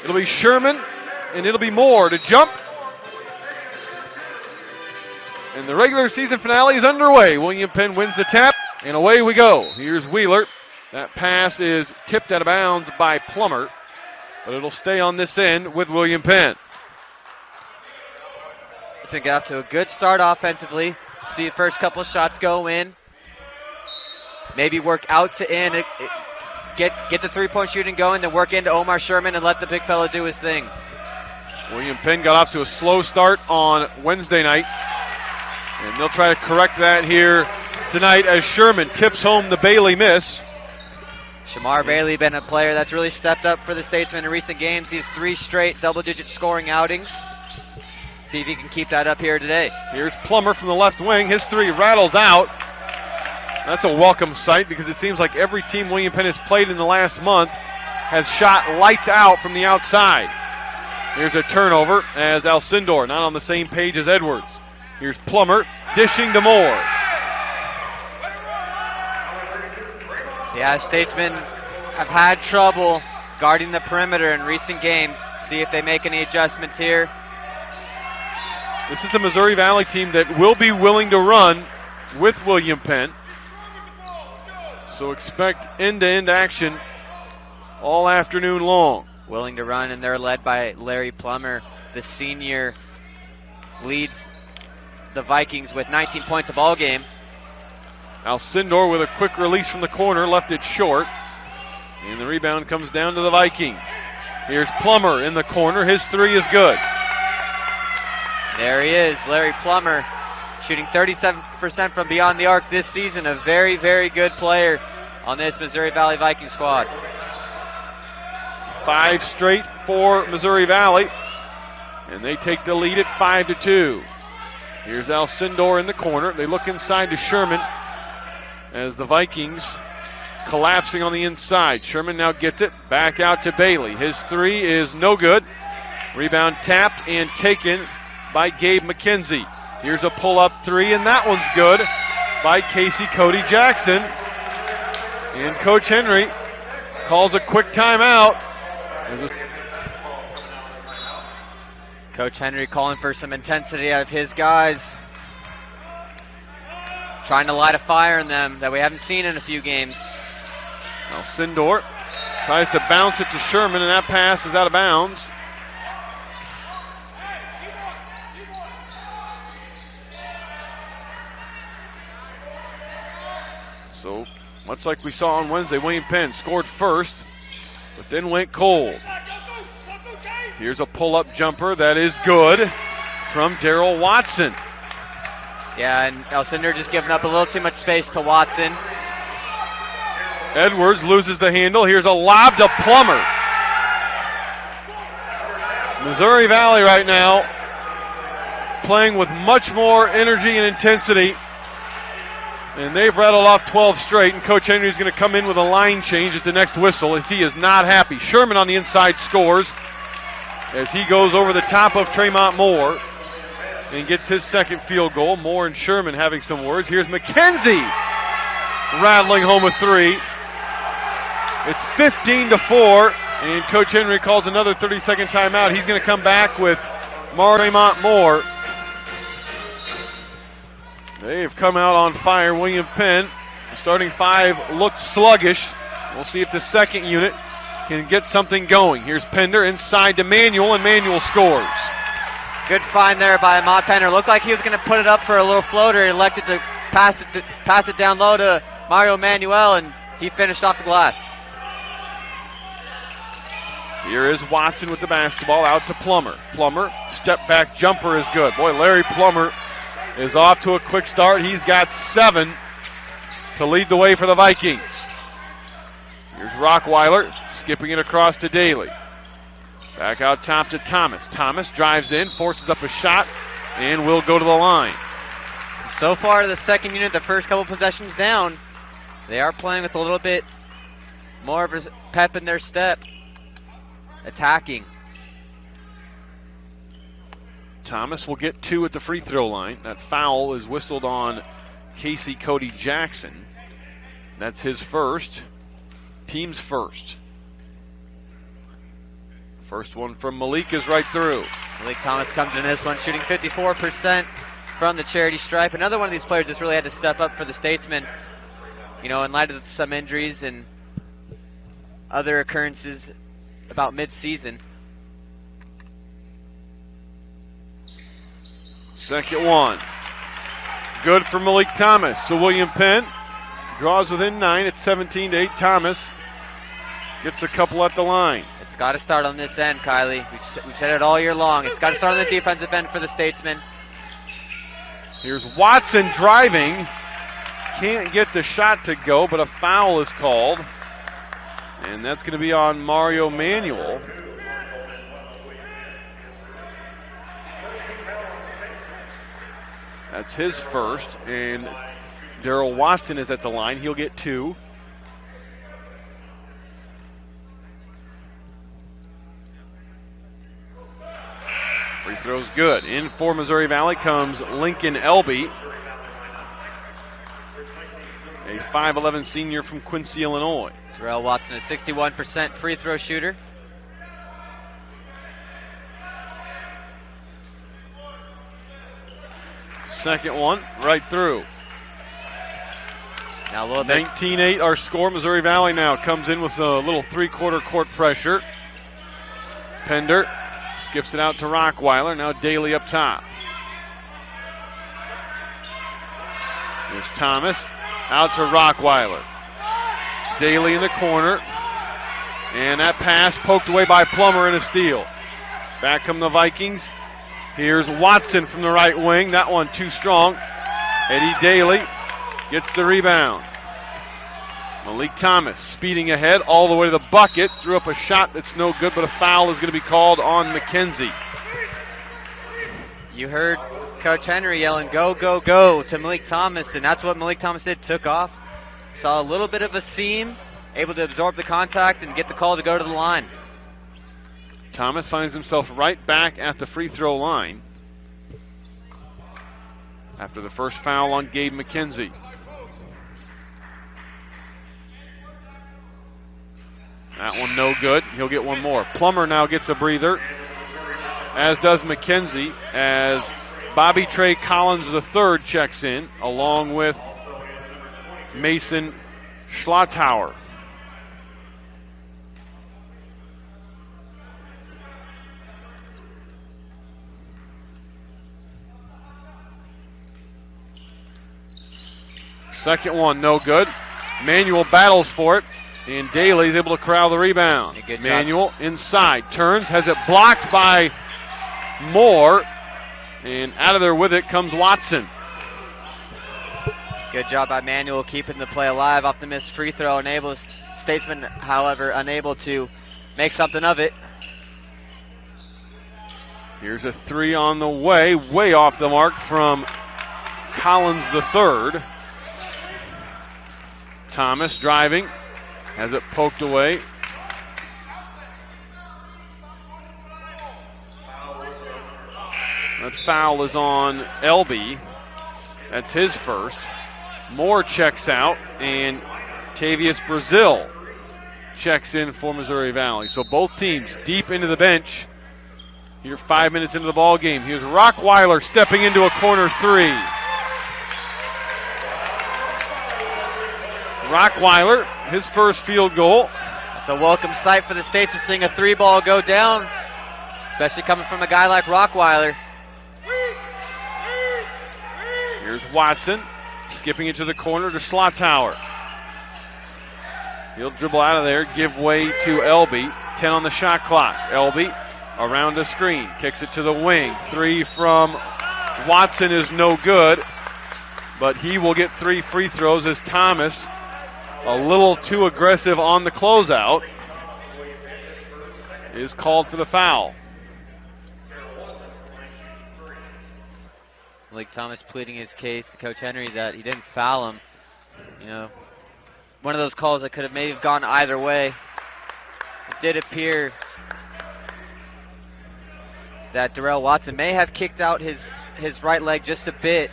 It'll be Sherman, and it'll be Moore to jump. And the regular season finale is underway. William Penn wins the tap, and away we go. Here's Wheeler. That pass is tipped out of bounds by Plummer, but it'll stay on this end with William Penn. It's going to get off to a good start offensively. See the first couple of shots go in. Maybe work out to in. Get the three-point shooting going, then work into Omar Sherman and let the big fella do his thing. William Penn got off to a slow start on Wednesday night, and they'll try to correct that here tonight as Sherman tips home the Bailey miss. Shamar Bailey been a player that's really stepped up for the Statesmen in recent games. He has 3 straight double-digit scoring outings. See if he can keep that up here today. Here's Plummer from the left wing. His 3 rattles out. That's a welcome sight because it seems like every team William Penn has played in the last month has shot lights out from the outside. Here's a turnover as Alcindor not on the same page as Edwards. Here's Plummer dishing to Moore. Yeah, Statesmen have had trouble guarding the perimeter in recent games. See if they make any adjustments here. This is the Missouri Valley team that will be willing to run with William Penn. So expect end-to-end action all afternoon long. Willing to run, and they're led by Larry Plummer. The senior leads the Vikings with 19 points a ball game. Alcindor with a quick release from the corner, left it short. And the rebound comes down to the Vikings. Here's Plummer in the corner. His 3 is good. There he is, Larry Plummer, shooting 37% from beyond the arc this season. A very, very good player on this Missouri Valley Viking squad. 5 straight for Missouri Valley, and they take the lead at 5-2. Here's Alcindor in the corner. They look inside to Sherman as the Vikings collapsing on the inside. Sherman now gets it back out to Bailey. His 3 is no good. Rebound tapped and taken by Gabe McKenzie. Here's a pull-up 3, and that one's good by Casey Cody Jackson. And Coach Henry calls a quick timeout. Coach Henry calling for some intensity out of his guys. Trying to light a fire in them that we haven't seen in a few games. Alcindor tries to bounce it to Sherman, and that pass is out of bounds. So, much like we saw on Wednesday, William Penn scored first, but then went cold. Here's a pull-up jumper that is good from Darrell Watson. Yeah, and Alcindor just giving up a little too much space to Watson. Edwards loses the handle. Here's a lob to Plummer. Missouri Valley right now playing with much more energy and intensity. And they've rattled off 12 straight, and Coach Henry's going to come in with a line change at the next whistle as he is not happy. Sherman on the inside scores as he goes over the top of Tremont Moore and gets his second field goal. Moore and Sherman having some words. Here's McKenzie rattling home a 3. It's 15-4, and Coach Henry calls another 30-second timeout. He's going to come back with Tremont Moore. They've come out on fire. William Penn, the starting 5, looked sluggish. We'll see if the second unit can get something going. Here's Pender inside to Manuel, and Manuel scores. Good find there by Ahmad Pender. Looked like he was going to put it up for a little floater. He elected to pass it down low to Mario Manuel, and he finished off the glass. Here is Watson with the basketball out to Plummer. Plummer, step back jumper is good. Boy, Larry Plummer is off to a quick start. He's got 7 to lead the way for the Vikings. Here's Rockweiler skipping it across to Daly. Back out top to Thomas. Thomas drives in, forces up a shot, and will go to the line. So far, the second unit, the first couple possessions down, they are playing with a little bit more of a pep in their step, attacking. Thomas will get 2 at the free throw line. That foul is whistled on Casey Cody Jackson. That's his first, team's first. First one from Malik is right through. Malik Thomas comes in this one shooting 54% from the charity stripe. Another one of these players that's really had to step up for the Statesmen, in light of some injuries and other occurrences about mid-season. Second one. Good for Malik Thomas. So William Penn draws within 9 at 17-8. Thomas gets a couple at the line. It's got to start on this end, Kylie. We've said it all year long. It's got to start on the defensive end for the Statesmen. Here's Watson driving. Can't get the shot to go, but a foul is called. And that's going to be on Mario Manuel. That's his first. And Darrell Watson is at the line. He'll get 2. Free throw's good. In for Missouri Valley comes Lincoln Elby, a 5'11 senior from Quincy, Illinois. Darrell Watson, a 61% free throw shooter. Second one, right through. Now a little bit. 19-8 our score. Missouri Valley now comes in with a little three-quarter court pressure. Pender skips it out to Rockweiler. Now Daly up top. There's Thomas. Out to Rockweiler. Daly in the corner. And that pass poked away by Plummer and a steal. Back come the Vikings. Here's Watson from the right wing. That one too strong. Eddie Daly gets the rebound. Malik Thomas speeding ahead all the way to the bucket. Threw up a shot that's no good, but a foul is going to be called on McKenzie. You heard Coach Henry yelling, go, go, go to Malik Thomas, and that's what Malik Thomas did. Took off. Saw a little bit of a seam, able to absorb the contact and get the call to go to the line. Thomas finds himself right back at the free throw line after the first foul on Gabe McKenzie. That one no good. He'll get one more. Plummer now gets a breather, as does McKenzie, as Bobby Trey Collins III checks in, along with Mason Schlotthauer. Second one, no good. Manuel battles for it, and Daly's able to corral the rebound. Manuel inside, turns, has it blocked by Moore, and out of there with it comes Watson. Good job by Manuel keeping the play alive off the missed free throw. Enables Statesman, however, unable to make something of it. Here's a three on the way off the mark from Collins III. Thomas driving, has it poked away. That foul is on Elby. That's his first. Moore checks out, and Tavius Brazil checks in for Missouri Valley. So both teams deep into the bench. Here 5 minutes into the ball game. Here's Rockweiler stepping into a corner three. Rockweiler, his first field goal. It's a welcome sight for the States of seeing a three ball go down, especially coming from a guy like Rockweiler. Here's Watson, skipping into the corner to Schlotthauer. He'll dribble out of there, give way to Elby. 10 on the shot clock. Elby around the screen, kicks it to the wing. Three from Watson is no good, but he will get 3 free throws as Thomas, a little too aggressive on the closeout, is called for the foul. Malik Thomas pleading his case to Coach Henry that he didn't foul him. You know, one of those calls that could have maybe gone either way. It did appear that Darrell Watson may have kicked out his right leg just a bit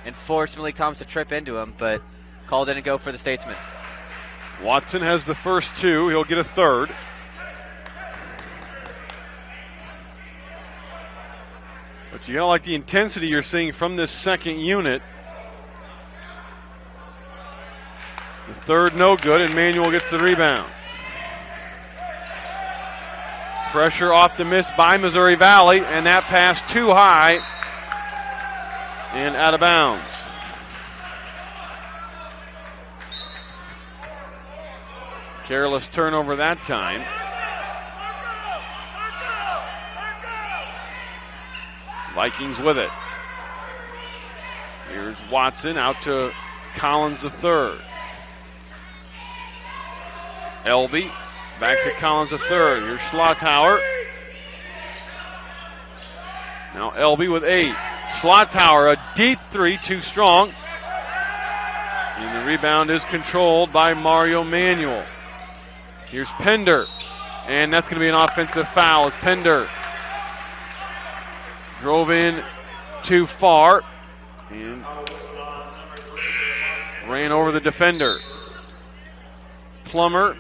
and forced Malik Thomas to trip into him, but call didn't go for the Statesman. Watson has the first 2. He'll get a third. But you gotta like the intensity you're seeing from this second unit. The third no good, and Manuel gets the rebound. Pressure off the miss by Missouri Valley, and that pass too high and out of bounds. Careless turnover that time. Vikings with it. Here's Watson out to Collins the third. Elby back to Collins the third. Here's Schlotthauer. Now Elby with 8. Schlotthauer, a deep three, too strong. And the rebound is controlled by Mario Manuel. Here's Pender. And that's going to be an offensive foul as Pender drove in too far and ran over the defender. Plummer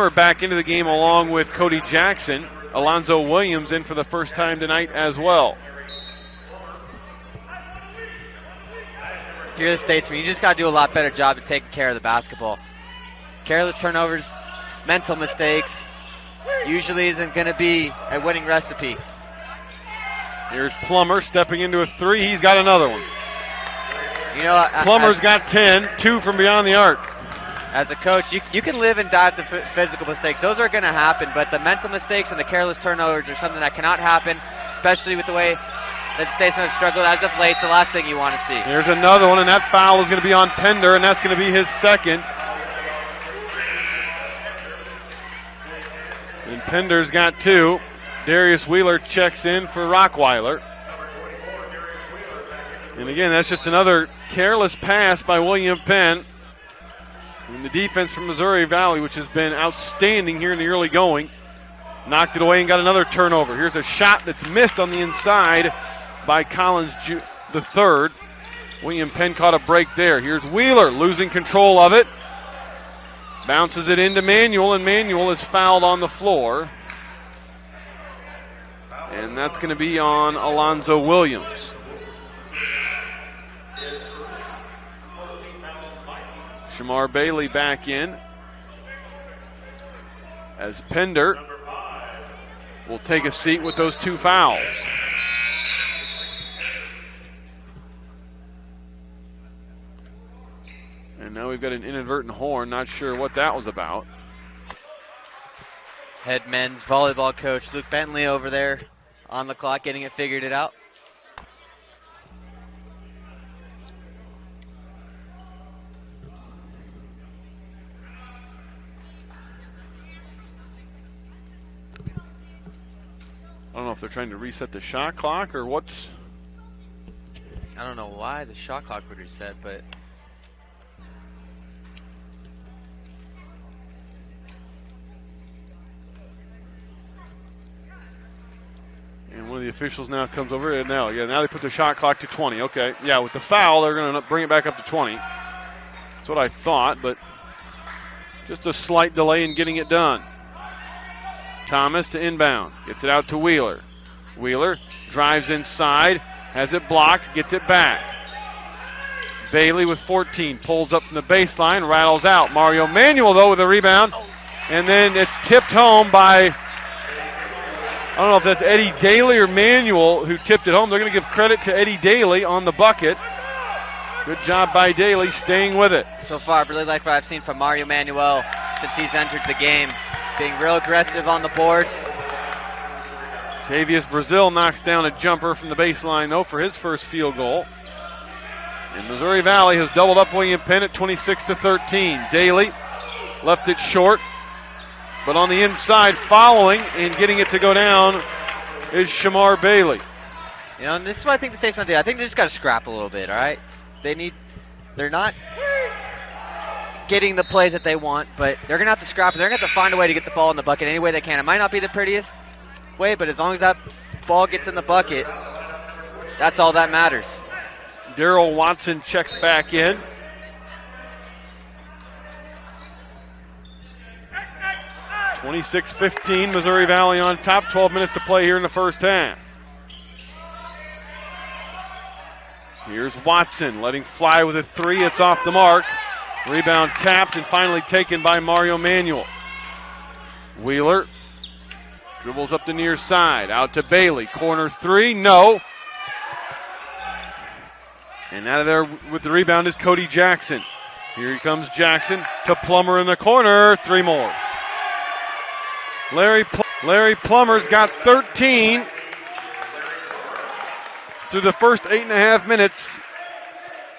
back into the game along with Cody Jackson. Alonzo Williams in for the first time tonight as well. If you're the Statesman, you just got to do a lot better job of taking care of the basketball. Careless turnovers, mental mistakes, usually isn't going to be a winning recipe. Here's Plummer stepping into a three. He's got another one. You know, Plummer's got 10, 2 from beyond the arc. As a coach, you can live and die with the physical mistakes. Those are going to happen, but the mental mistakes and the careless turnovers are something that cannot happen, especially with the way that Statesman have struggled as of late. It's the last thing you want to see. Here's another one, and that foul is going to be on Pender, and that's going to be his second. And Pender's got 2. Darius Wheeler checks in for Rockweiler. And again, that's just another careless pass by William Penn. And the defense from Missouri Valley, which has been outstanding here in the early going, knocked it away and got another turnover. Here's a shot that's missed on the inside by Collins the third. William Penn caught a break there. Here's Wheeler losing control of it. Bounces it into Manuel, and Manuel is fouled on the floor. And that's going to be on Alonzo Williams. Shamar Bailey back in as Pender will take a seat with those 2 fouls. And now we've got an inadvertent horn. Not sure what that was about. Head men's volleyball coach Luke Bentley over there on the clock getting it figured out. I don't know if they're trying to reset the shot clock or what's... I don't know why the shot clock would reset, but... And one of the officials now comes over, and now they put the shot clock to 20. Okay, yeah, with the foul, they're going to bring it back up to 20. That's what I thought, but just a slight delay in getting it done. Thomas to inbound, gets it out to Wheeler. Wheeler drives inside, has it blocked, gets it back. Bailey with 14, pulls up from the baseline, rattles out. Mario Manuel, though, with a rebound, and then it's tipped home by, I don't know if that's Eddie Daly or Manuel who tipped it home. They're going to give credit to Eddie Daly on the bucket. Good job by Daly staying with it. So far, I really like what I've seen from Mario Manuel since he's entered the game. Being real aggressive on the boards. Tavius Brazil knocks down a jumper from the baseline, though, for his first field goal. And Missouri Valley has doubled up William Penn at 26-13. Daly left it short, but on the inside, following and getting it to go down is Shamar Bailey. You know, and this is what I think the Statesmen do. I think they just got to scrap a little bit, all right? They're not getting the plays that they want, but they're going to have to scrap it. They're going to have to find a way to get the ball in the bucket any way they can. It might not be the prettiest way, but as long as that ball gets in the bucket, that's all that matters. Darrell Watson checks back in. (26-15), Missouri Valley on top. 12 minutes to play here in the first half. Here's Watson letting fly with a three. It's off the mark. Rebound tapped and finally taken by Mario Manuel. Wheeler dribbles up the near side. Out to Bailey. Corner three. No. And out of there with the rebound is Cody Jackson. Here he comes Jackson to Plummer in the corner. Three more. Larry Plummer's got 13 through the first 8.5 minutes.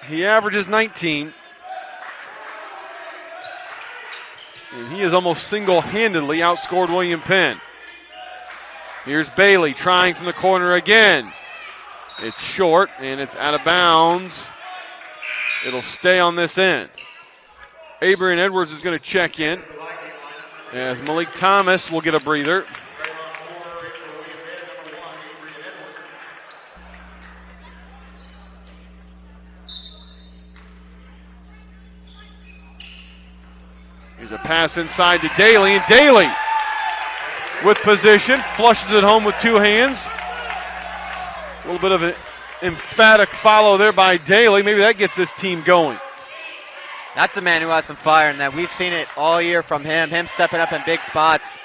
He averages 19. And he has almost single-handedly outscored William Penn. Here's Bailey trying from the corner again. It's short and it's out of bounds. It'll stay on this end. Abrian Edwards is going to check in as Malik Thomas will get a breather. Here's a pass inside to Daly, and Daly with position, flushes it home with two hands. A little bit of an emphatic follow there by Daly. Maybe that gets this team going. That's a man who has some fire in that. We've seen it all year from him stepping up in big spots.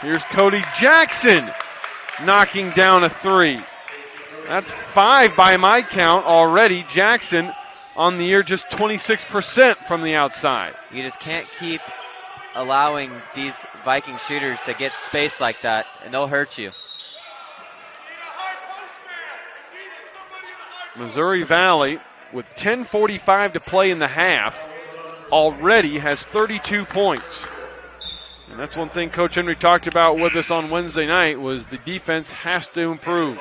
Here's Cody Jackson knocking down a three. That's 5 by my count already. Jackson on the year just 26% from the outside. You just can't keep allowing these Viking shooters to get space like that, and they'll hurt you. Missouri Valley, with 10:45 to play in the half, already has 32 points. And that's one thing Coach Henry talked about with us on Wednesday night was the defense has to improve.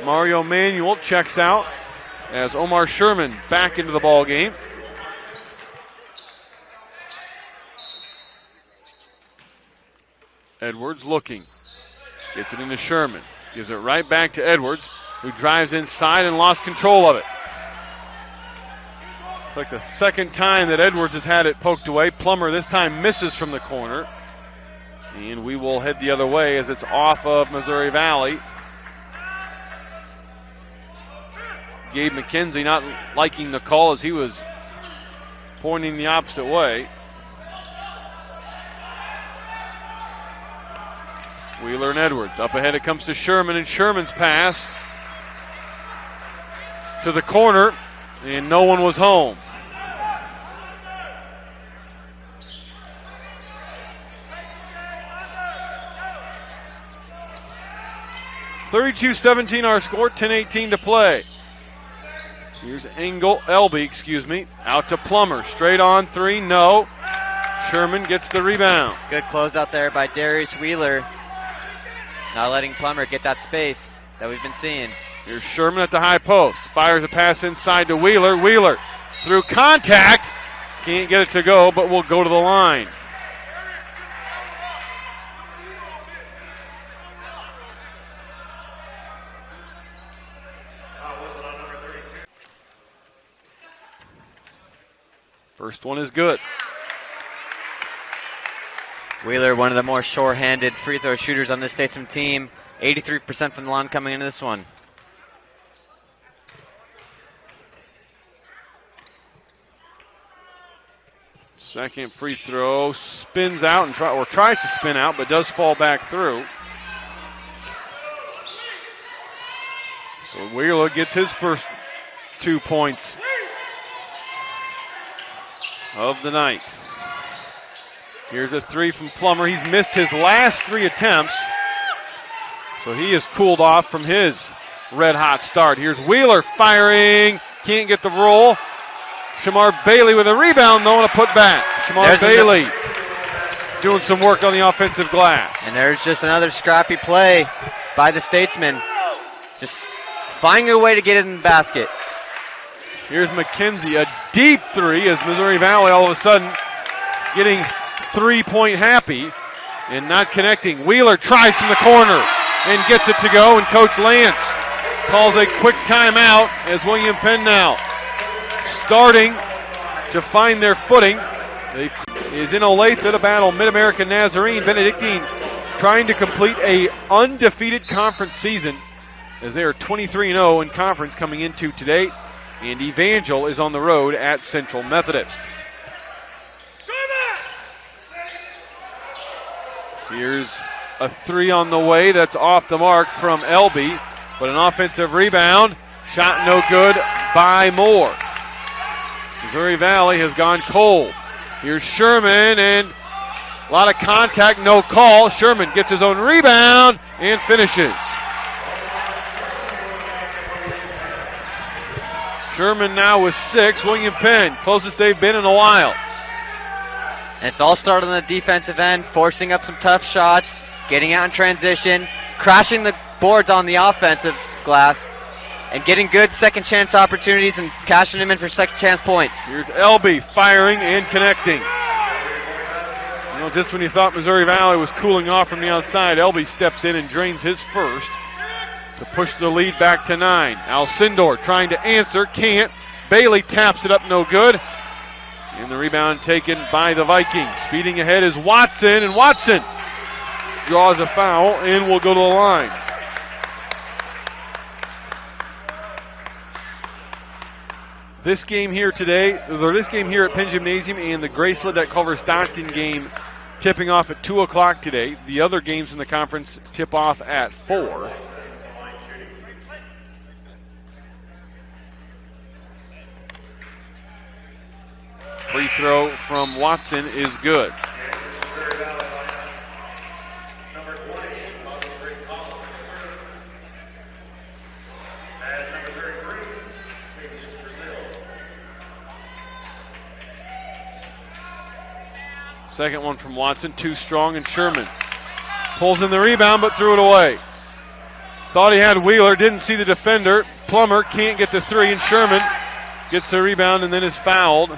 Mario Manuel checks out as Omar Sherman back into the ball game. Edwards looking. Gets it into Sherman. Gives it right back to Edwards, who drives inside and lost control of it. It's like the second time that Edwards has had it poked away. Plummer this time misses from the corner. And we will head the other way as it's off of Missouri Valley. Gabe McKenzie not liking the call as he was pointing the opposite way. Wheeler and Edwards. Up ahead it comes to Sherman, and Sherman's pass to the corner, and no one was home. (32-17) our score, 10:18 to play. Here's Elby, out to Plummer. Straight on three, no. Sherman gets the rebound. Good closeout there by Darius Wheeler. Not letting Plummer get that space that we've been seeing. Here's Sherman at the high post. Fires a pass inside to Wheeler. Wheeler through contact. Can't get it to go, but will go to the line. First one is good. Wheeler, one of the more sure-handed free throw shooters on this Statesman team. 83% from the line coming into this one. Second free throw, spins out and tries to spin out, but does fall back through. So Wheeler gets his first 2 points of the night. Here's a three from Plummer. He's missed his last 3 attempts, so he is cooled off from his red-hot start. Here's Wheeler firing. Can't get the roll. Shamar Bailey with a rebound, though, and a putback. Shamar Bailey doing some work on the offensive glass. And there's just another scrappy play by the Statesmen. Just finding a way to get it in the basket. Here's McKenzie, a deep three as Missouri Valley all of a sudden getting 3-point happy and not connecting. Wheeler tries from the corner and gets it to go, and Coach Lance calls a quick timeout as William Penn now starting to find their footing. They is in Olathe to battle Mid-American Nazarene. Benedictine trying to complete a undefeated conference season as they are 23-0 in conference coming into today. And Evangel is on the road at Central Methodist. Here's a three on the way. That's off the mark from Elby, but an offensive rebound. Shot no good by Moore. Missouri Valley has gone cold. Here's Sherman, and a lot of contact, no call. Sherman gets his own rebound and finishes. Sherman now with 6. William Penn, closest they've been in a while. And it's all started on the defensive end, forcing up some tough shots, getting out in transition, crashing the boards on the offensive glass, and getting good second chance opportunities and cashing them in for second chance points. Here's Elby firing and connecting. Just when you thought Missouri Valley was cooling off from the outside, Elby steps in and drains his first to push the lead back to 9. Alcindor trying to answer, can't. Bailey taps it up, no good. And the rebound taken by the Vikings. Speeding ahead is Watson, and Watson draws a foul and will go to the line. This game here today, or this game here at Penn Gymnasium, and the Graceland at Culver-Stockton game tipping off at 2 o'clock today. The other games in the conference tip off at 4. Free throw from Watson is good. Second one from Watson, too strong, and Sherman pulls in the rebound but threw it away. Thought he had Wheeler, didn't see the defender. Plummer can't get the 3, and Sherman gets the rebound and then is fouled.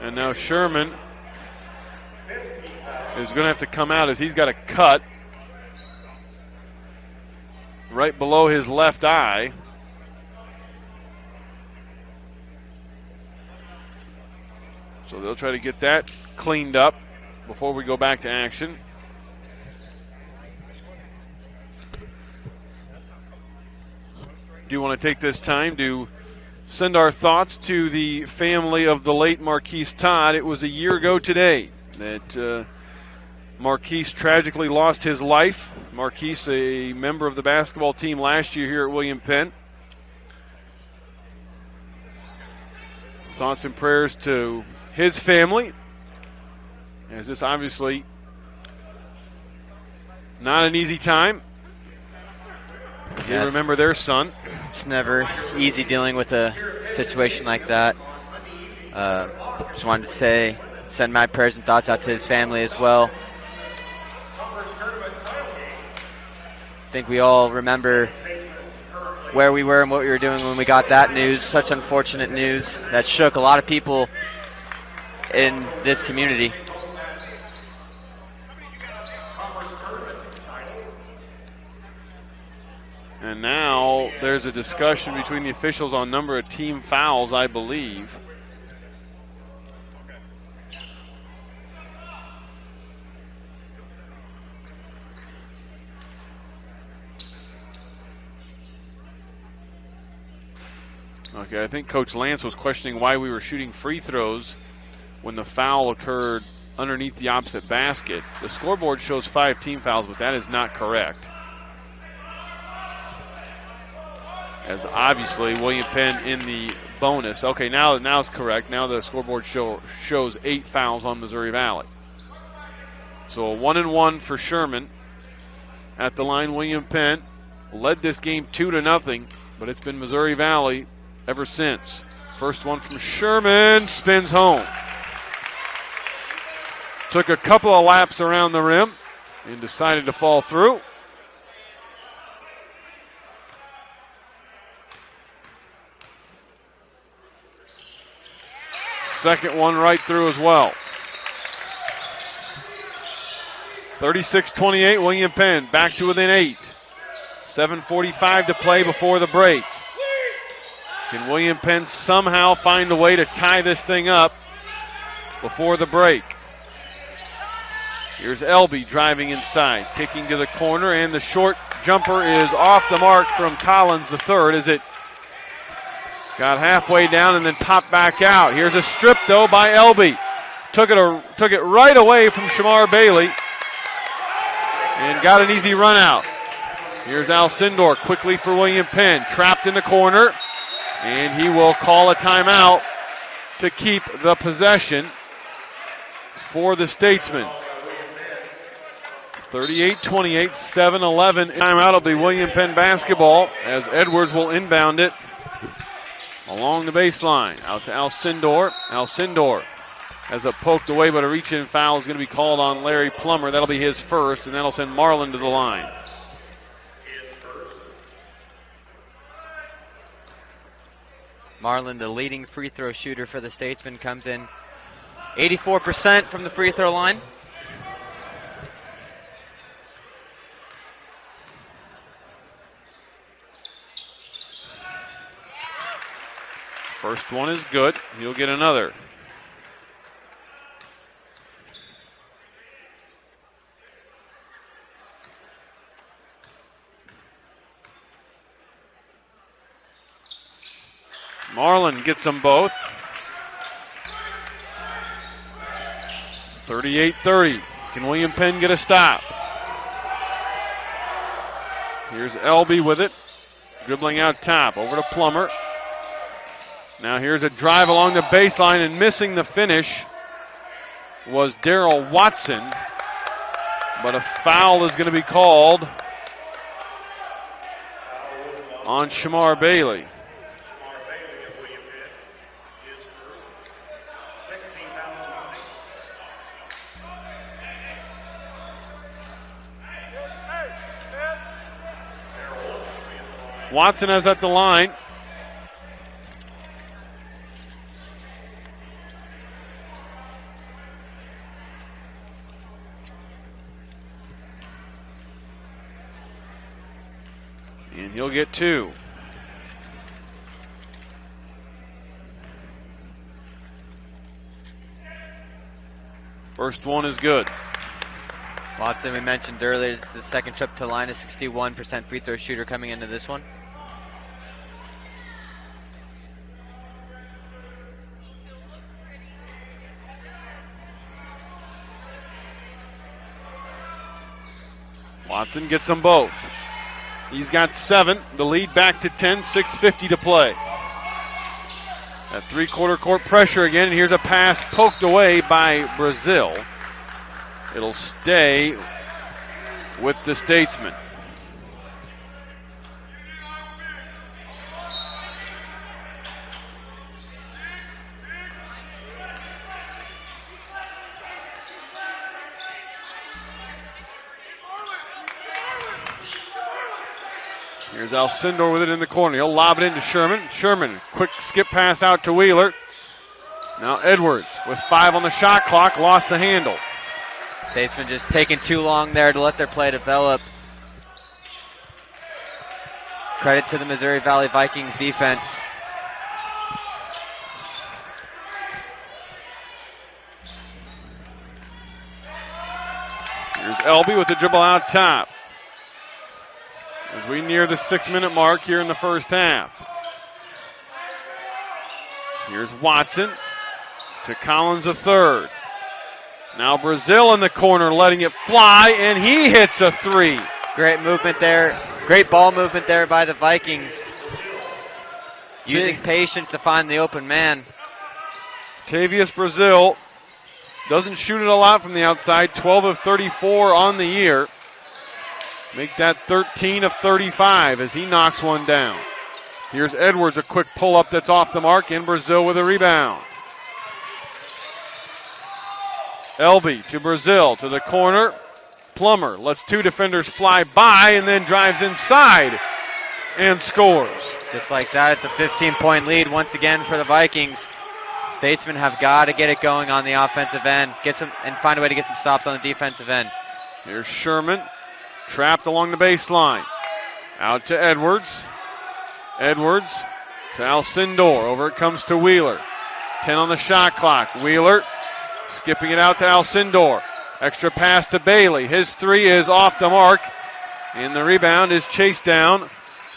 And now Sherman is going to have to come out as he's got a cut right below his left eye. So they'll try to get that cleaned up before we go back to action. Do you want to take this time to send our thoughts to the family of the late Marquise Todd? It was a year ago today that Marquise tragically lost his life. Marquise, a member of the basketball team last year here at William Penn. Thoughts and prayers to his family, as this obviously not an easy time. They remember their son. It's never easy dealing with a situation like that. Just wanted to send my prayers and thoughts out to his family as well. I think we all remember where we were and what we were doing when we got that news. Such unfortunate news that shook a lot of people in this community. And now there's a discussion between the officials on number of team fouls, I believe. Okay, I think Coach Lance was questioning why we were shooting free throws when the foul occurred underneath the opposite basket. The scoreboard shows 5 team fouls, but that is not correct. As obviously William Penn in the bonus. Okay, now it's correct. Now the scoreboard shows 8 fouls on Missouri Valley. So a 1-and-1 for Sherman at the line. William Penn led this game 2-0, but it's been Missouri Valley ever since. First one from Sherman, spins home. Took a couple of laps around the rim and decided to fall through. Second one right through as well. 36-28, William Penn back to within 8. 7:45 to play before the break. Can William Penn somehow find a way to tie this thing up before the break. Here's Elby driving inside, kicking to the corner, and the short jumper is off the mark from Collins, the third, as it got halfway down and then popped back out. Here's a strip, though, by Elby. Took it right away from Shamar Bailey and got an easy run out. Here's Alcindor quickly for William Penn, trapped in the corner, and he will call a timeout to keep the possession for the Statesmen. 38-28, 7-11. Timeout will be William Penn basketball as Edwards will inbound it along the baseline. Out to Alcindor. Alcindor has it poked away, but a reach-in foul is going to be called on Larry Plummer. That'll be his first, and that'll send Marlin to the line. Marlin, the leading free throw shooter for the Statesmen, comes in 84% from the free throw line. First one is good. He'll get another. Marlin gets them both. 38-30. Can William Penn get a stop? Here's Elby with it. Dribbling out top. Over to Plummer. Now here's a drive along the baseline, and missing the finish was Darrell Watson. But a foul is going to be called on Shamar Bailey. Watson is at the line. And he'll get two. First one is good. Watson, we mentioned earlier, this is his second trip to the line, a 61% free throw shooter coming into this one. Watson gets them both. He's got 7. The lead back to 10, 6:50 to play. That three-quarter court pressure again, and here's a pass poked away by Brazil. It'll stay with the Statesmen. Here's Alcindor with it in the corner. He'll lob it into Sherman. Sherman, quick skip pass out to Wheeler. Now Edwards with 5 on the shot clock, lost the handle. Statesmen just taking too long there to let their play develop. Credit to the Missouri Valley Vikings defense. Here's Elby with the dribble out top. As we near the 6-minute mark here in the first half. Here's Watson to Collins the third. Now Brazil in the corner letting it fly, and he hits a three. Great movement there. Great ball movement there by the Vikings. Using patience to find the open man. Tavius Brazil doesn't shoot it a lot from the outside. 12 of 34 on the year. Make that 13 of 35 as he knocks one down. Here's Edwards, a quick pull-up that's off the mark, and Brazil with a rebound. Elby to Brazil, to the corner. Plummer lets 2 defenders fly by and then drives inside and scores. Just like that, it's a 15-point lead once again for the Vikings. Statesmen have got to get it going on the offensive end, and find a way to get some stops on the defensive end. Here's Sherman, trapped along the baseline. Out to Edwards. Edwards to Alcindor. Over it comes to Wheeler. 10 on the shot clock. Wheeler Skipping it out to Alcindor. Extra pass to Bailey. His three is off the mark. And the rebound is chased down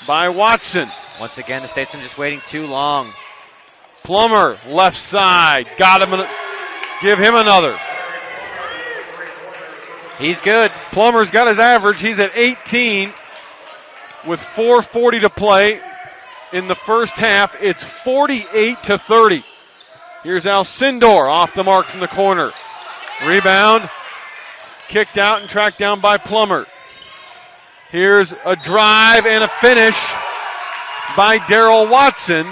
by Watson. Once again, the Statesmen just waiting too long. Plummer, left side. Got him. Give him another. He's good. Plummer's got his average. He's at 18 with 4:40 to play in the first half. It's 48-30. Here's Alcindor off the mark from the corner. Rebound. Kicked out and tracked down by Plummer. Here's a drive and a finish by Darrell Watson.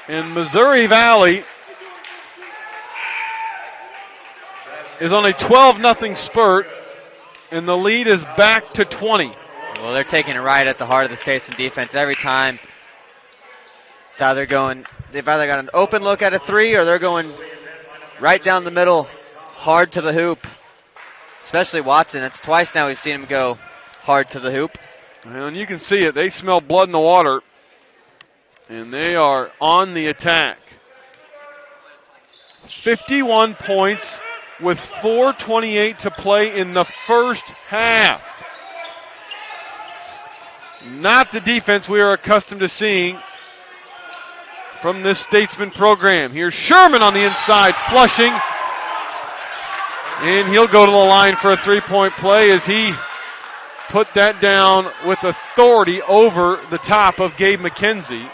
And Missouri Valley is on a 12-0 spurt, and the lead is back to 20. Well, they're taking it right at the heart of the Statesman defense every time. It's either they've either got an open look at a three, or they're going right down the middle, hard to the hoop. Especially Watson. That's twice now we've seen him go hard to the hoop. And you can see it. They smell blood in the water, and they are on the attack. 51 points with 4:28 to play in the first half. Not the defense we are accustomed to seeing from this Statesman program. Here's Sherman on the inside, flushing. And he'll go to the line for a three-point play as he put that down with authority over the top of Gabe McKenzie.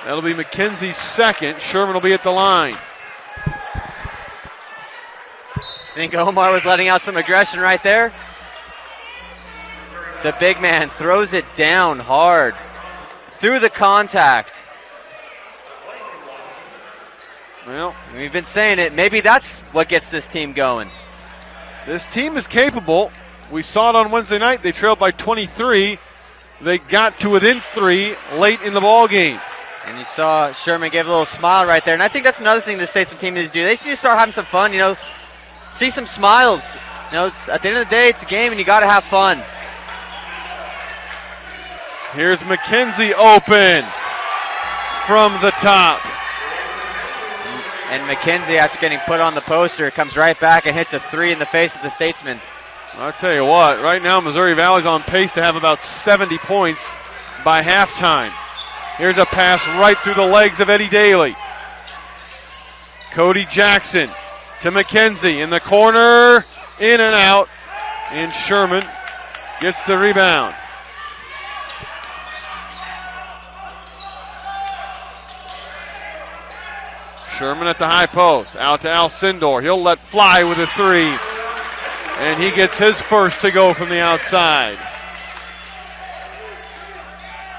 That'll be McKenzie's second. Sherman will be at the line. I think Omar was letting out some aggression right there. The big man throws it down hard through the contact. Well, we've been saying it. Maybe that's what gets this team going. This team is capable. We saw it on Wednesday night. They trailed by 23. They got to within 3 late in the ball game. And you saw Sherman give a little smile right there. And I think that's another thing the Statesman team needs to do. They just need to start having some fun, see some smiles. At the end of the day, it's a game and you got to have fun. Here's McKenzie open from the top. And McKenzie, after getting put on the poster, comes right back and hits a three in the face of the Statesman. I'll tell you what, right now Missouri Valley's on pace to have about 70 points by halftime. Here's a pass right through the legs of Eddie Daly. Cody Jackson to McKenzie in the corner, in and out, and Sherman gets the rebound. Sherman at the high post, out to Alcindor. He'll let fly with a three, and he gets his first to go from the outside.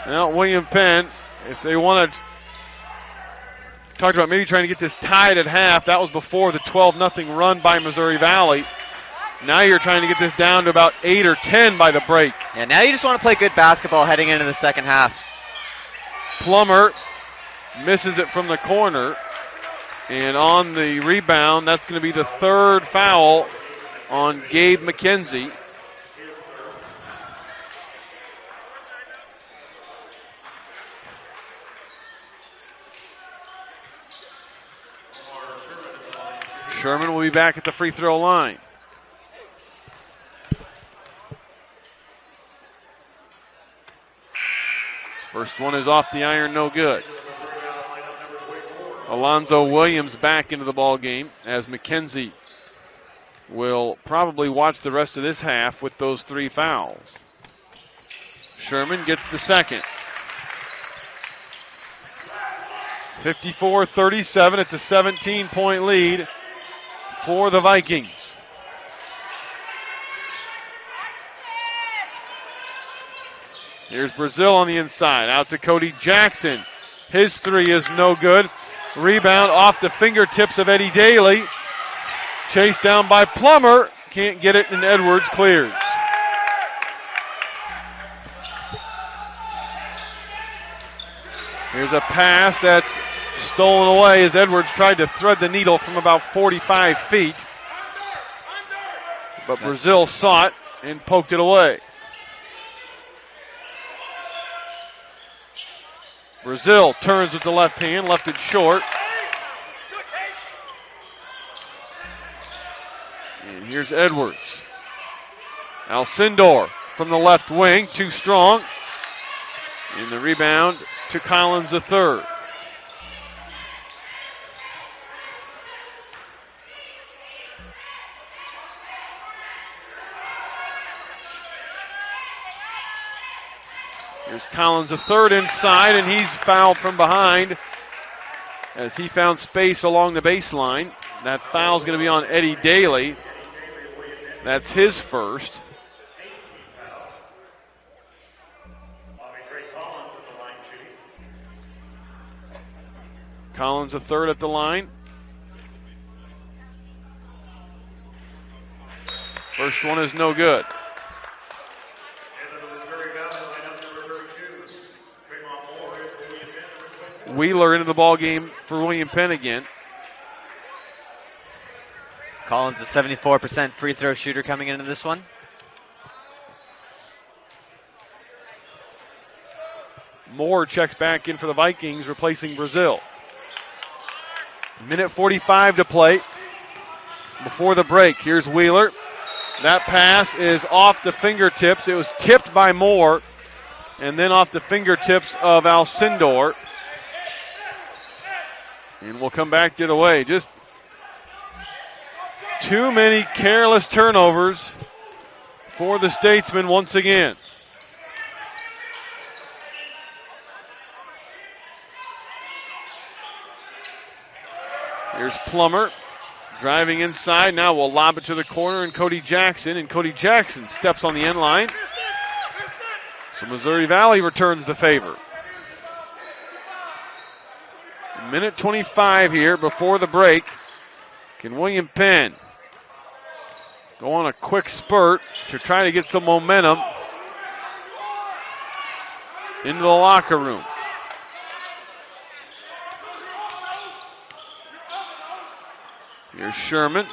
Well, William Penn, if they want to talk about maybe trying to get this tied at half, that was before the 12-0 run by Missouri Valley. Now you're trying to get this down to about 8 or 10 by the break. Yeah, now you just want to play good basketball heading into the second half. Plummer misses it from the corner. And on the rebound, that's going to be the third foul on Gabe McKenzie. Sherman will be back at the free throw line. First one is off the iron, no good. Alonzo Williams back into the ball game as McKenzie will probably watch the rest of this half with those 3 fouls. Sherman gets the second. 54-37. It's a 17-point lead for the Vikings. Here's Brazil on the inside. Out to Cody Jackson. His three is no good. Rebound off the fingertips of Eddie Daly. Chased down by Plummer. Can't get it, and Edwards clears. Here's a pass that's stolen away as Edwards tried to thread the needle from about 45 feet. But Brazil saw it and poked it away. Brazil turns with the left hand, left it short. And here's Edwards. Alcindor from the left wing, too strong. And the rebound to Collins the third. Here's Collins the third inside, and he's fouled from behind as he found space along the baseline. That foul's going to be on Eddie Daly. That's his first. Collins a third at the line. First one is no good. Wheeler into the ball game for William Penn again. Collins, a 74% free throw shooter coming into this one. Moore checks back in for the Vikings, replacing Brazil. Minute 45 to play before the break. Here's Wheeler. That pass is off the fingertips. It was tipped by Moore and then off the fingertips of Alcindor. And we'll come back the other way. Just too many careless turnovers for the Statesmen once again. Here's Plummer driving inside. Now we'll lob it to the corner and Cody Jackson. And Cody Jackson steps on the end line. So Missouri Valley returns the favor. Minute 25 here before the break. Can William Penn go on a quick spurt to try to get some momentum into the locker room? Here's Sherman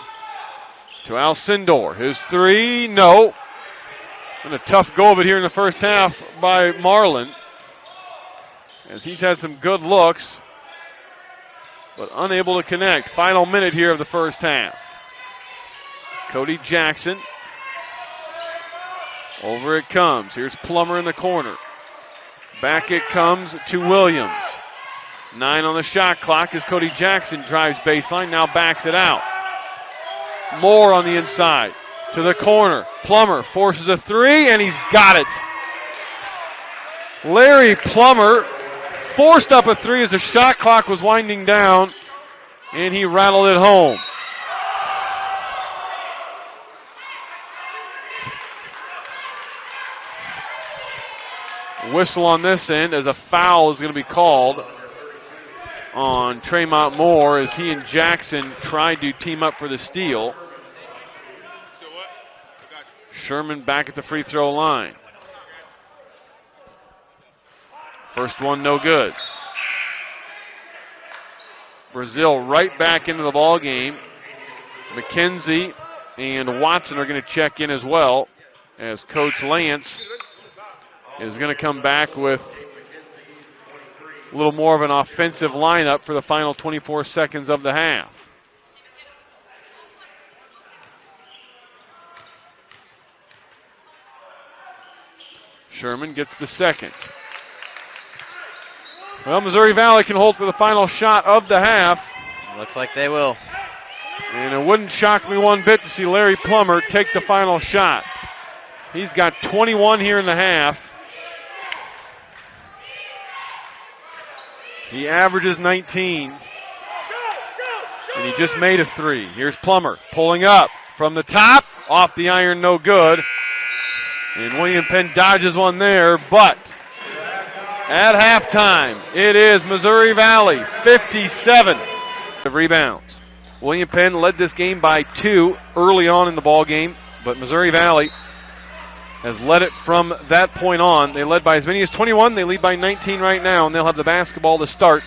to Alcindor. His three, no. And a tough go of it here in the first half by Marlin, as he's had some good looks, but unable to connect. Final minute here of the first half. Cody Jackson. Over it comes. Here's Plummer in the corner. Back it comes to Williams. 9 on the shot clock as Cody Jackson drives baseline, now backs it out. Moore on the inside to the corner. Plummer forces a three, and he's got it. Larry Plummer forced up a three as the shot clock was winding down, and he rattled it home. Whistle on this end as a foul is going to be called on Tremont Moore as he and Jackson tried to team up for the steal. Sherman back at the free throw line. First one no good. Brazil right back into the ball game. McKenzie and Watson are going to check in as well, as Coach Lance is going to come back with a little more of an offensive lineup for the final 24 seconds of the half. Sherman gets the second. Well, Missouri Valley can hold for the final shot of the half. Looks like they will. And it wouldn't shock me one bit to see Larry Plummer take the final shot. He's got 21 here in the half. He averages 19, and he just made a three. Here's Plummer pulling up from the top, off the iron, no good. And William Penn dodges one there, but at halftime, it is Missouri Valley 57 of rebounds. William Penn led this game by 2 early on in the ball game, but Missouri Valley has led it from that point on. They led by as many as 21. They lead by 19 right now, and they'll have the basketball to start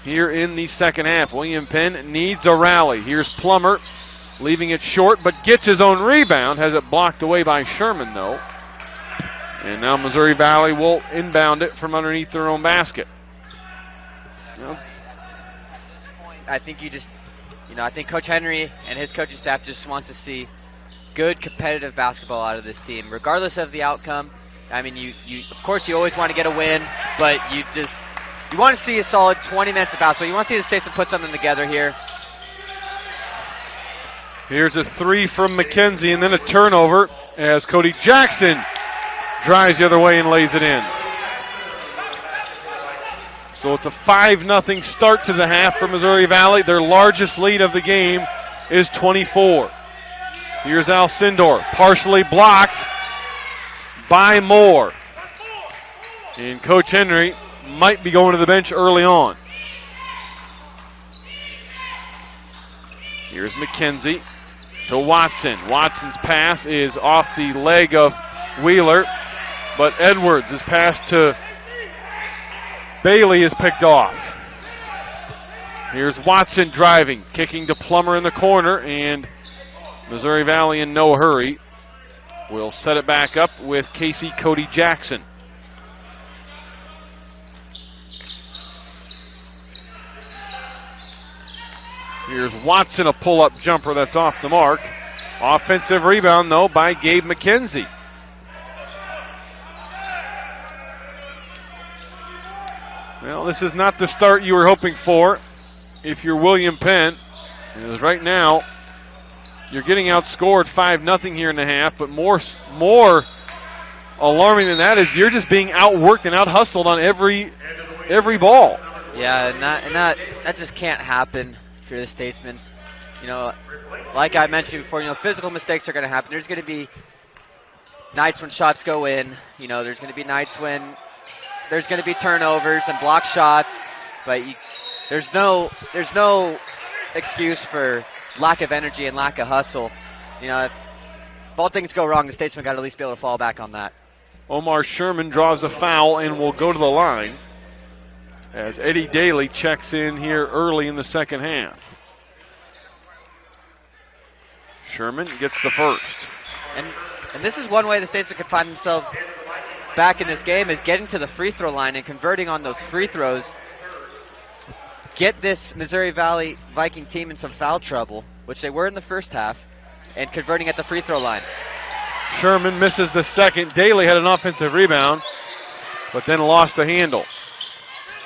here in the second half. William Penn needs a rally. Here's Plummer leaving it short, but gets his own rebound. Has it blocked away by Sherman, though. And now Missouri Valley will inbound it from underneath their own basket. Well, I think I think Coach Henry and his coaching staff just wants to see good competitive basketball out of this team, regardless of the outcome. I mean, you of course you always want to get a win, but you want to see a solid 20 minutes of basketball. You want to see the Statesmen put something together here. Here's a three from McKenzie, and then a turnover as Cody Jackson drives the other way and lays it in. So it's a 5-0 start to the half for Missouri Valley. Their largest lead of the game is 24. Here's Alcindor, partially blocked by Moore. And Coach Henry might be going to the bench early on. Here's McKenzie to Watson. Watson's pass is off the leg of Wheeler, but Edwards' is passed to Bailey is picked off. Here's Watson driving, kicking to Plummer in the corner, and Missouri Valley in no hurry. We'll set it back up with Casey Cody Jackson. Here's Watson, a pull-up jumper that's off the mark. Offensive rebound, though, by Gabe McKenzie. Well, this is not the start you were hoping for if you're William Penn. Because right now, you're getting outscored 5-0 here in the half, but more alarming than that is you're just being outworked and out-hustled on every ball. Yeah, and that just can't happen if you're the Statesman. You know, like I mentioned before, physical mistakes are going to happen. There's going to be nights when shots go in. There's going to be nights when there's going to be turnovers and block shots, but there's no excuse for lack of energy and lack of hustle. If all things go wrong, the Statesman got to at least be able to fall back on that. Omar Sherman draws a foul and will go to the line as Eddie Daly checks in here early in the second half. Sherman gets the first. And this is one way the Statesmen could find themselves back in this game, is getting to the free throw line and converting on those free throws. Get this Missouri Valley Viking team in some foul trouble, which they were in the first half, and converting at the free throw line. Sherman misses the second. Daly had an offensive rebound, but then lost the handle.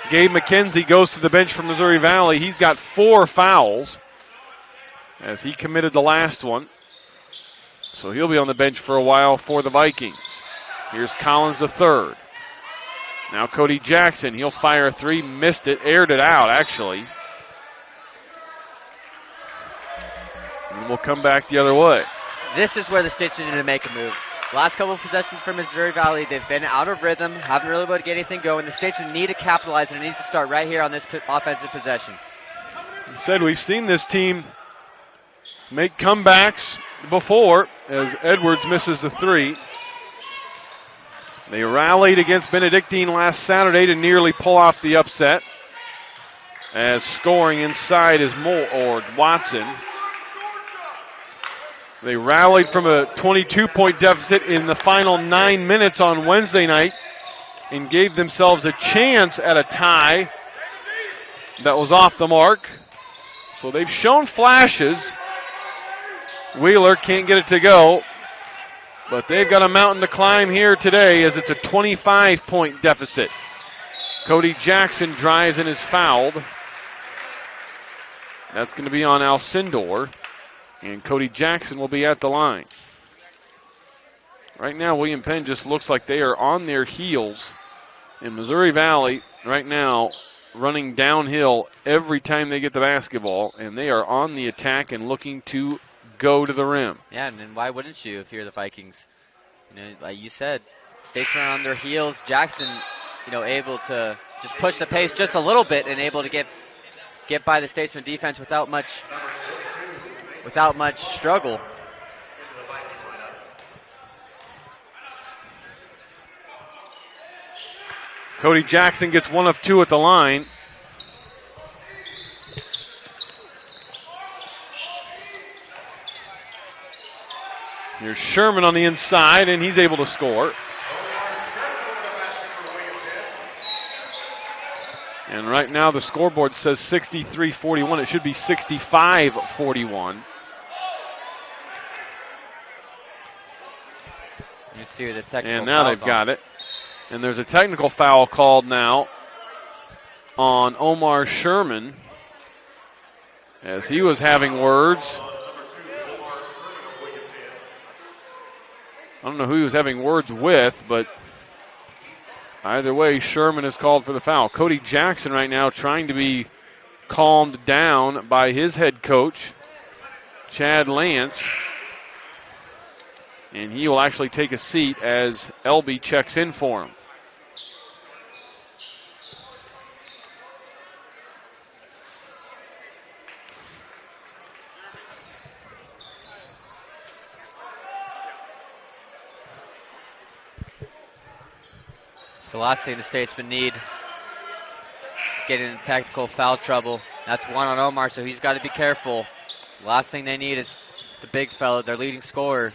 Gabe McKenzie goes to the bench for Missouri Valley. He's got 4 fouls as he committed the last one. So he'll be on the bench for a while for the Vikings. Here's Collins the third. Now Cody Jackson, he'll fire a three, missed it, aired it out actually. And we'll come back the other way. This is where the Statesmen need to make a move. Last couple of possessions for Missouri Valley, they've been out of rhythm, haven't really been able to get anything going. The Statesmen need to capitalize, and it needs to start right here on this offensive possession. Said we've seen this team make comebacks before as Edwards misses the three. They rallied against Benedictine last Saturday to nearly pull off the upset, as scoring inside is Watson. They rallied from a 22-point deficit in the final 9 minutes on Wednesday night and gave themselves a chance at a tie that was off the mark. So they've shown flashes. Wheeler can't get it to go, but they've got a mountain to climb here today as it's a 25-point deficit. Cody Jackson drives and is fouled. That's going to be on Alcindor, and Cody Jackson will be at the line. Right now, William Penn just looks like they are on their heels. In Missouri Valley, right now, running downhill every time they get the basketball, and they are on the attack and looking to go to the rim. Yeah, and why wouldn't you if you're the Vikings? Like you said, Statesmen are on their heels. Jackson, able to just push the pace just a little bit and able to get by the Statesman defense without much struggle. Cody Jackson gets 1 of 2 at the line. Here's Sherman on the inside, and he's able to score. And right now the scoreboard says 63-41. It should be 65-41. You see the technical And now they've fouls got it. And there's a technical foul called now on Omar Sherman as he was having words. I don't know who he was having words with, but either way, Sherman is called for the foul. Cody Jackson right now trying to be calmed down by his head coach, Chad Lance. And he will actually take a seat as Elby checks in for him. It's the last thing the Statesmen need. He's getting into tactical foul trouble. That's one on Omar, so he's got to be careful. Last thing they need is the big fella, their leading scorer.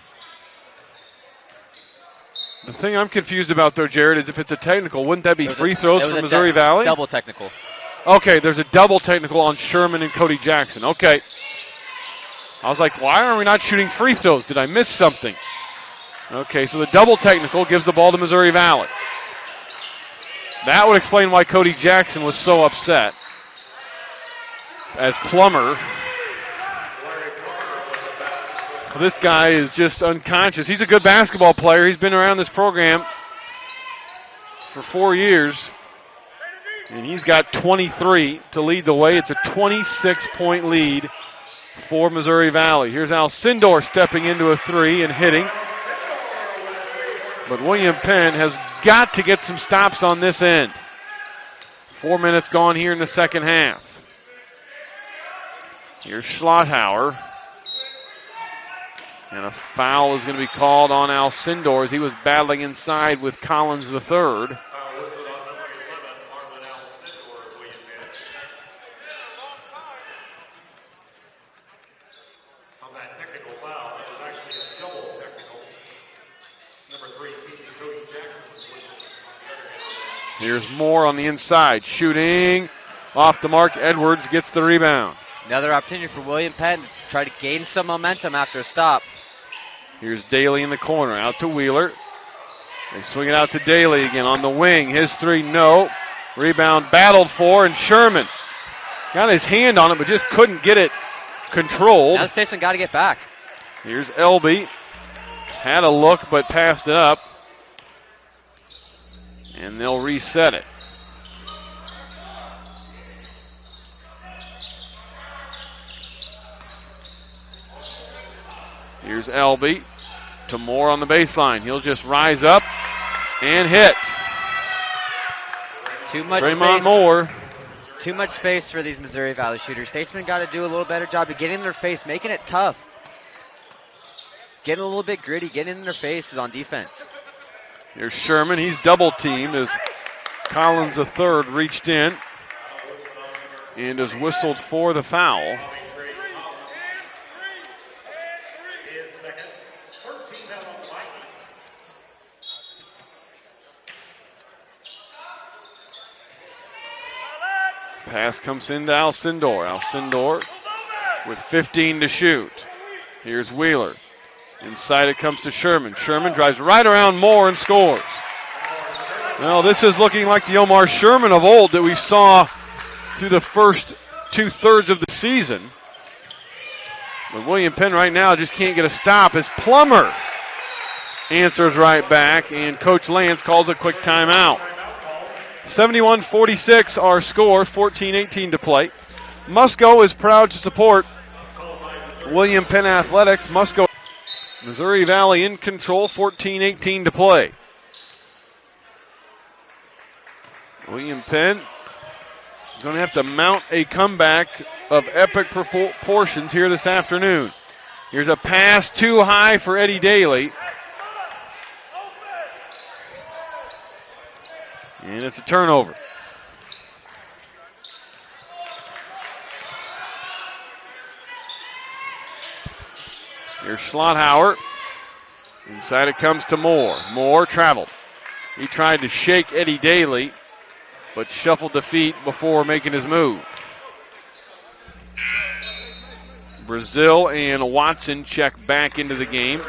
The thing I'm confused about, though, Jared, is if it's a technical, wouldn't that be free throws from Missouri Valley? Double technical. Okay, there's a double technical on Sherman and Cody Jackson. Okay. I was like, why are we not shooting free throws? Did I miss something? Okay, so the double technical gives the ball to Missouri Valley. That would explain why Cody Jackson was so upset. As Plummer. Well, this guy is just unconscious. He's a good basketball player. He's been around this program for 4 years. And he's got 23 to lead the way. It's a 26-point lead for Missouri Valley. Here's Alcindor stepping into a three and hitting. But William Penn has got to get some stops on this end. 4 minutes gone here in the second half. Here's Schlotthauer. And a foul is going to be called on Alcindor as he was battling inside with Collins III. Here's Moore on the inside, shooting off the mark. Edwards gets the rebound. Another opportunity for William Penn to try to gain some momentum after a stop. Here's Daly in the corner, out to Wheeler. They swing it out to Daly again on the wing. His three, no. Rebound battled for, and Sherman got his hand on it, but just couldn't get it controlled. Now the Statesmen got to get back. Here's Elby. Had a look, but passed it up. And they'll reset it. Here's Elby to Moore on the baseline. He'll just rise up and hit. Too much Draymond space. Moore. Too much space for these Missouri Valley shooters. Statesmen got to do a little better job of getting in their face, making it tough. Getting a little bit gritty, getting in their faces on defense. Here's Sherman. He's double teamed as Collins III reached in and is whistled for the foul. Pass comes into Alcindor. Alcindor with 15 to shoot. Here's Wheeler. Inside it comes to Sherman. Sherman drives right around Moore and scores. Well, this is looking like the Omar Sherman of old that we saw through the first 2/3 of the season. But William Penn right now just can't get a stop as Plummer answers right back, and Coach Lance calls a quick timeout. 71-46 our score, 14-18 to play. Musco is proud to support William Penn Athletics. Musco, Missouri Valley in control, 14-18 to play. William Penn is going to have to mount a comeback of epic proportions here this afternoon. Here's a pass too high for Eddie Daly. And it's a turnover. Here's Schlotthauer. Inside it comes to Moore. Moore traveled. He tried to shake Eddie Daly. but shuffled the feet before making his move. Brazil and Watson check back into the game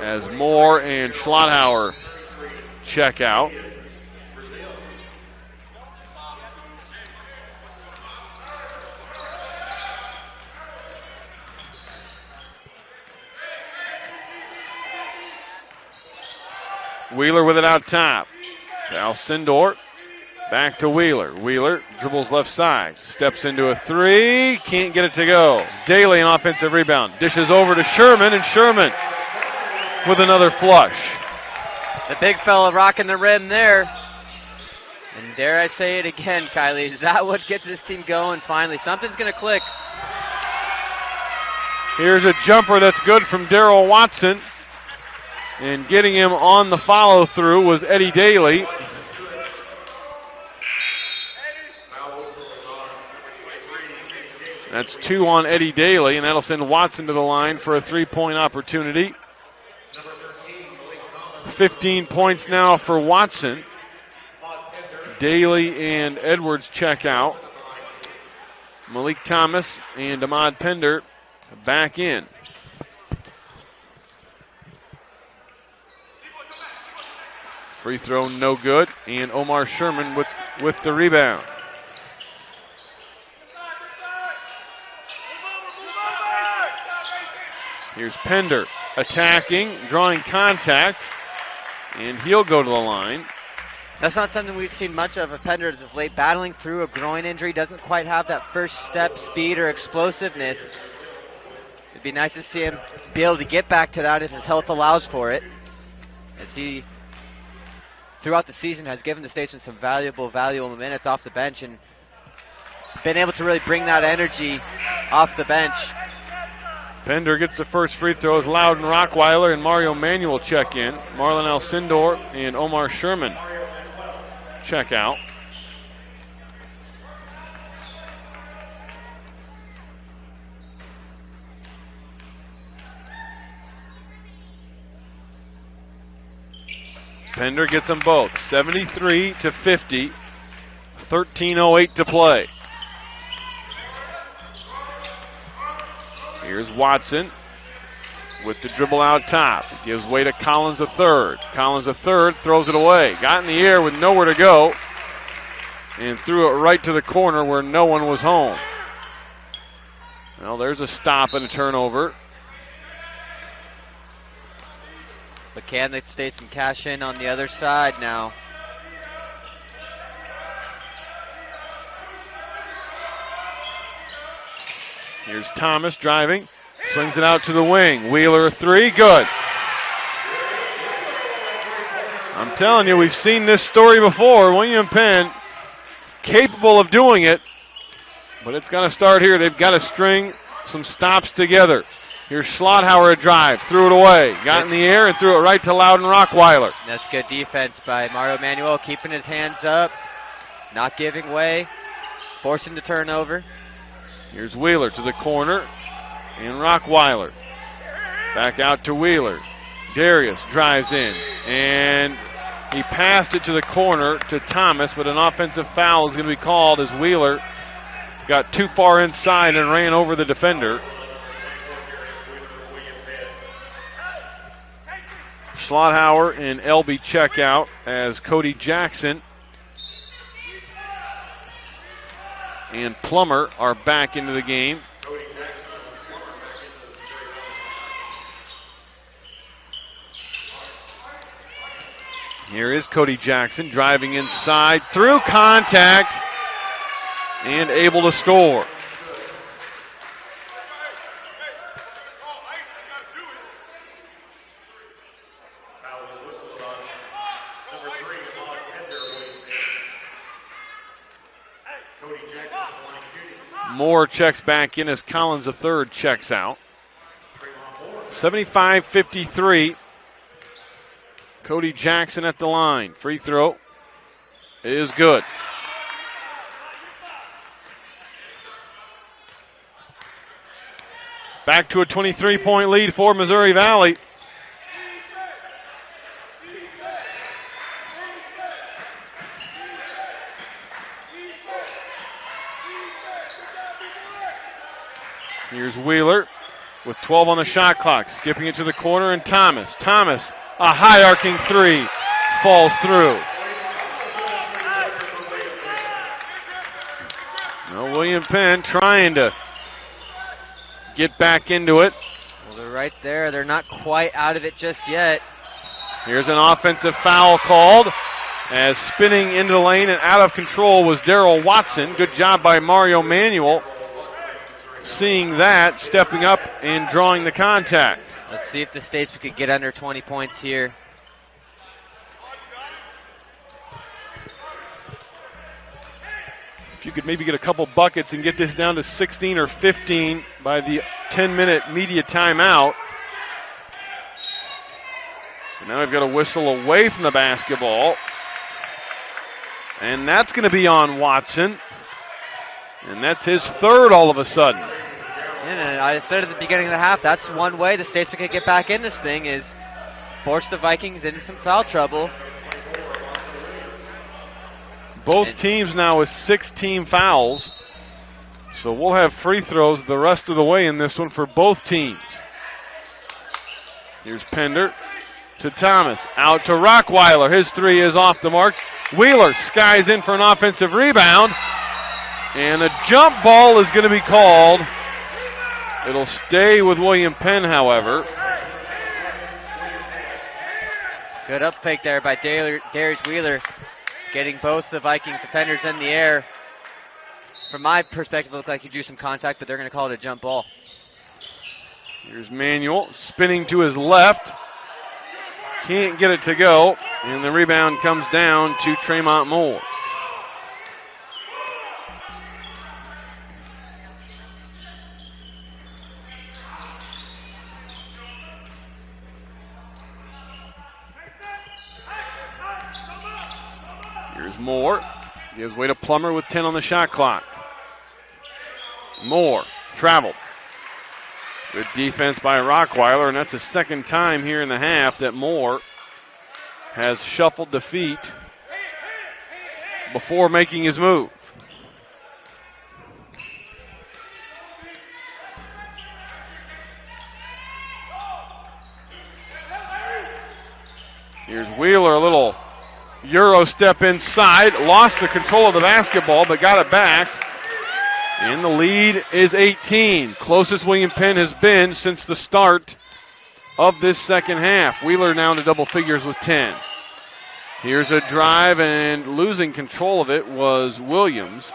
as Moore and Schlotthauer check out. Wheeler with it out top. Alcindor back to Wheeler. Wheeler dribbles left side. Steps into a three. Can't get it to go. Daly an offensive rebound. Dishes over to Sherman, and Sherman with another flush. The big fella rocking the rim there. And dare I say it again, Kylie, is that what gets this team going finally? Something's going to click. Here's a jumper that's good from Darrell Watson. And getting him on the follow-through was Eddie Daly. That's 2 on Eddie Daly, and that'll send Watson to the line for a three-point opportunity. 15 points now for Watson. Daly and Edwards check out. Malik Thomas and Ahmad Pender back in. Free throw no good, and Omar Sherman with the rebound. Here's Pender attacking, drawing contact, and he'll go to the line. That's not something we've seen much of Pender as of late. Battling through a groin injury, doesn't quite have that first step speed or explosiveness. It'd be nice to see him be able to get back to that if his health allows for it, as he throughout the season has given the Statesmen some valuable minutes off the bench and been able to really bring that energy off the bench. Pender gets the first free throw as Loudon Rockweiler and Mario Manuel check in. Marlon Alcindor and Omar Sherman check out. Pender gets them both, 73-50, 13:08 to play. Here's Watson with the dribble out top. It gives way to Collins a third. Collins a third, throws it away. Got in the air with nowhere to go and threw it right to the corner where no one was home. Well, there's a stop and a turnover. But can the Statesmen cash in on the other side now? Here's Thomas driving. Swings it out to the wing. Wheeler a three. Good. I'm telling you, we've seen this story before. William Penn capable of doing it, but it's got to start here. They've got to string some stops together. Here's Schlotthauer a drive, threw it away, got in the air and threw it right to Loudon Rockweiler. That's good defense by Mario Manuel, keeping his hands up, not giving way, forcing the turnover. Here's Wheeler to the corner, and Rockweiler back out to Wheeler. Darius drives in, and he passed it to the corner to Thomas, but an offensive foul is going to be called as Wheeler got too far inside and ran over the defender. Schlotthauer and Elby check out as Cody Jackson and Plummer are back into the game. Here is Cody Jackson driving inside through contact and able to score. Moore checks back in as Collins III checks out. 75-53. Cody Jackson at the line. Free throw is good. Back to a 23-point lead for Missouri Valley. Here's Wheeler with 12 on the shot clock. Skipping it to the corner, and Thomas. Thomas, a high arcing three, falls through. Well, William Penn trying to get back into it. Well, they're right there. They're not quite out of it just yet. Here's an offensive foul called as spinning into the lane and out of control was Darrell Watson. Good job by Mario Manuel. Seeing that, stepping up and drawing the contact. Let's see if the Statesman could get under 20 points here. If you could maybe get a couple buckets and get this down to 16 or 15 by the 10-minute media timeout. And now we've got a whistle away from the basketball. And that's going to be on Watson. And that's his third all of a sudden. And I said at the beginning of the half, that's one way the Statesman can get back in this thing is force the Vikings into some foul trouble. Both teams now with 6 team fouls. So we'll have free throws the rest of the way in this one for both teams. Here's Pender to Thomas. Out to Rockweiler. His three is off the mark. Wheeler skies in for an offensive rebound. And a jump ball is going to be called. It'll stay with William Penn, however. Good up fake there by Darius Wheeler, getting both the Vikings defenders in the air. From my perspective, it looked like he drew some contact, but they're going to call it a jump ball. Here's Manuel spinning to his left. Can't get it to go, and the rebound comes down to Tremont Moore. Here's Moore. Gives way to Plummer with 10 on the shot clock. Moore traveled. Good defense by Rockweiler, and that's the second time here in the half that Moore has shuffled the feet before making his move. Here's Wheeler, a little Euro step inside, lost the control of the basketball, but got it back. And the lead is 18. Closest William Penn has been since the start of this second half. Wheeler now into double figures with 10. Here's a drive, and losing control of it was Williams.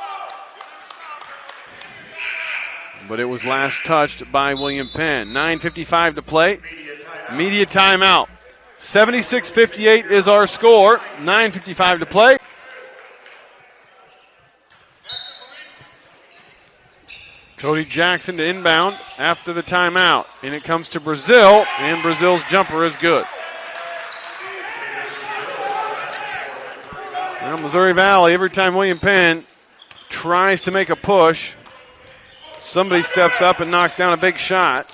But it was last touched by William Penn. 9:55 to play. Media timeout. 76-58 is our score. 9:55 to play. Cody Jackson to inbound after the timeout. And it comes to Brazil, and Brazil's jumper is good. Now Missouri Valley, every time William Penn tries to make a push, somebody steps up and knocks down a big shot.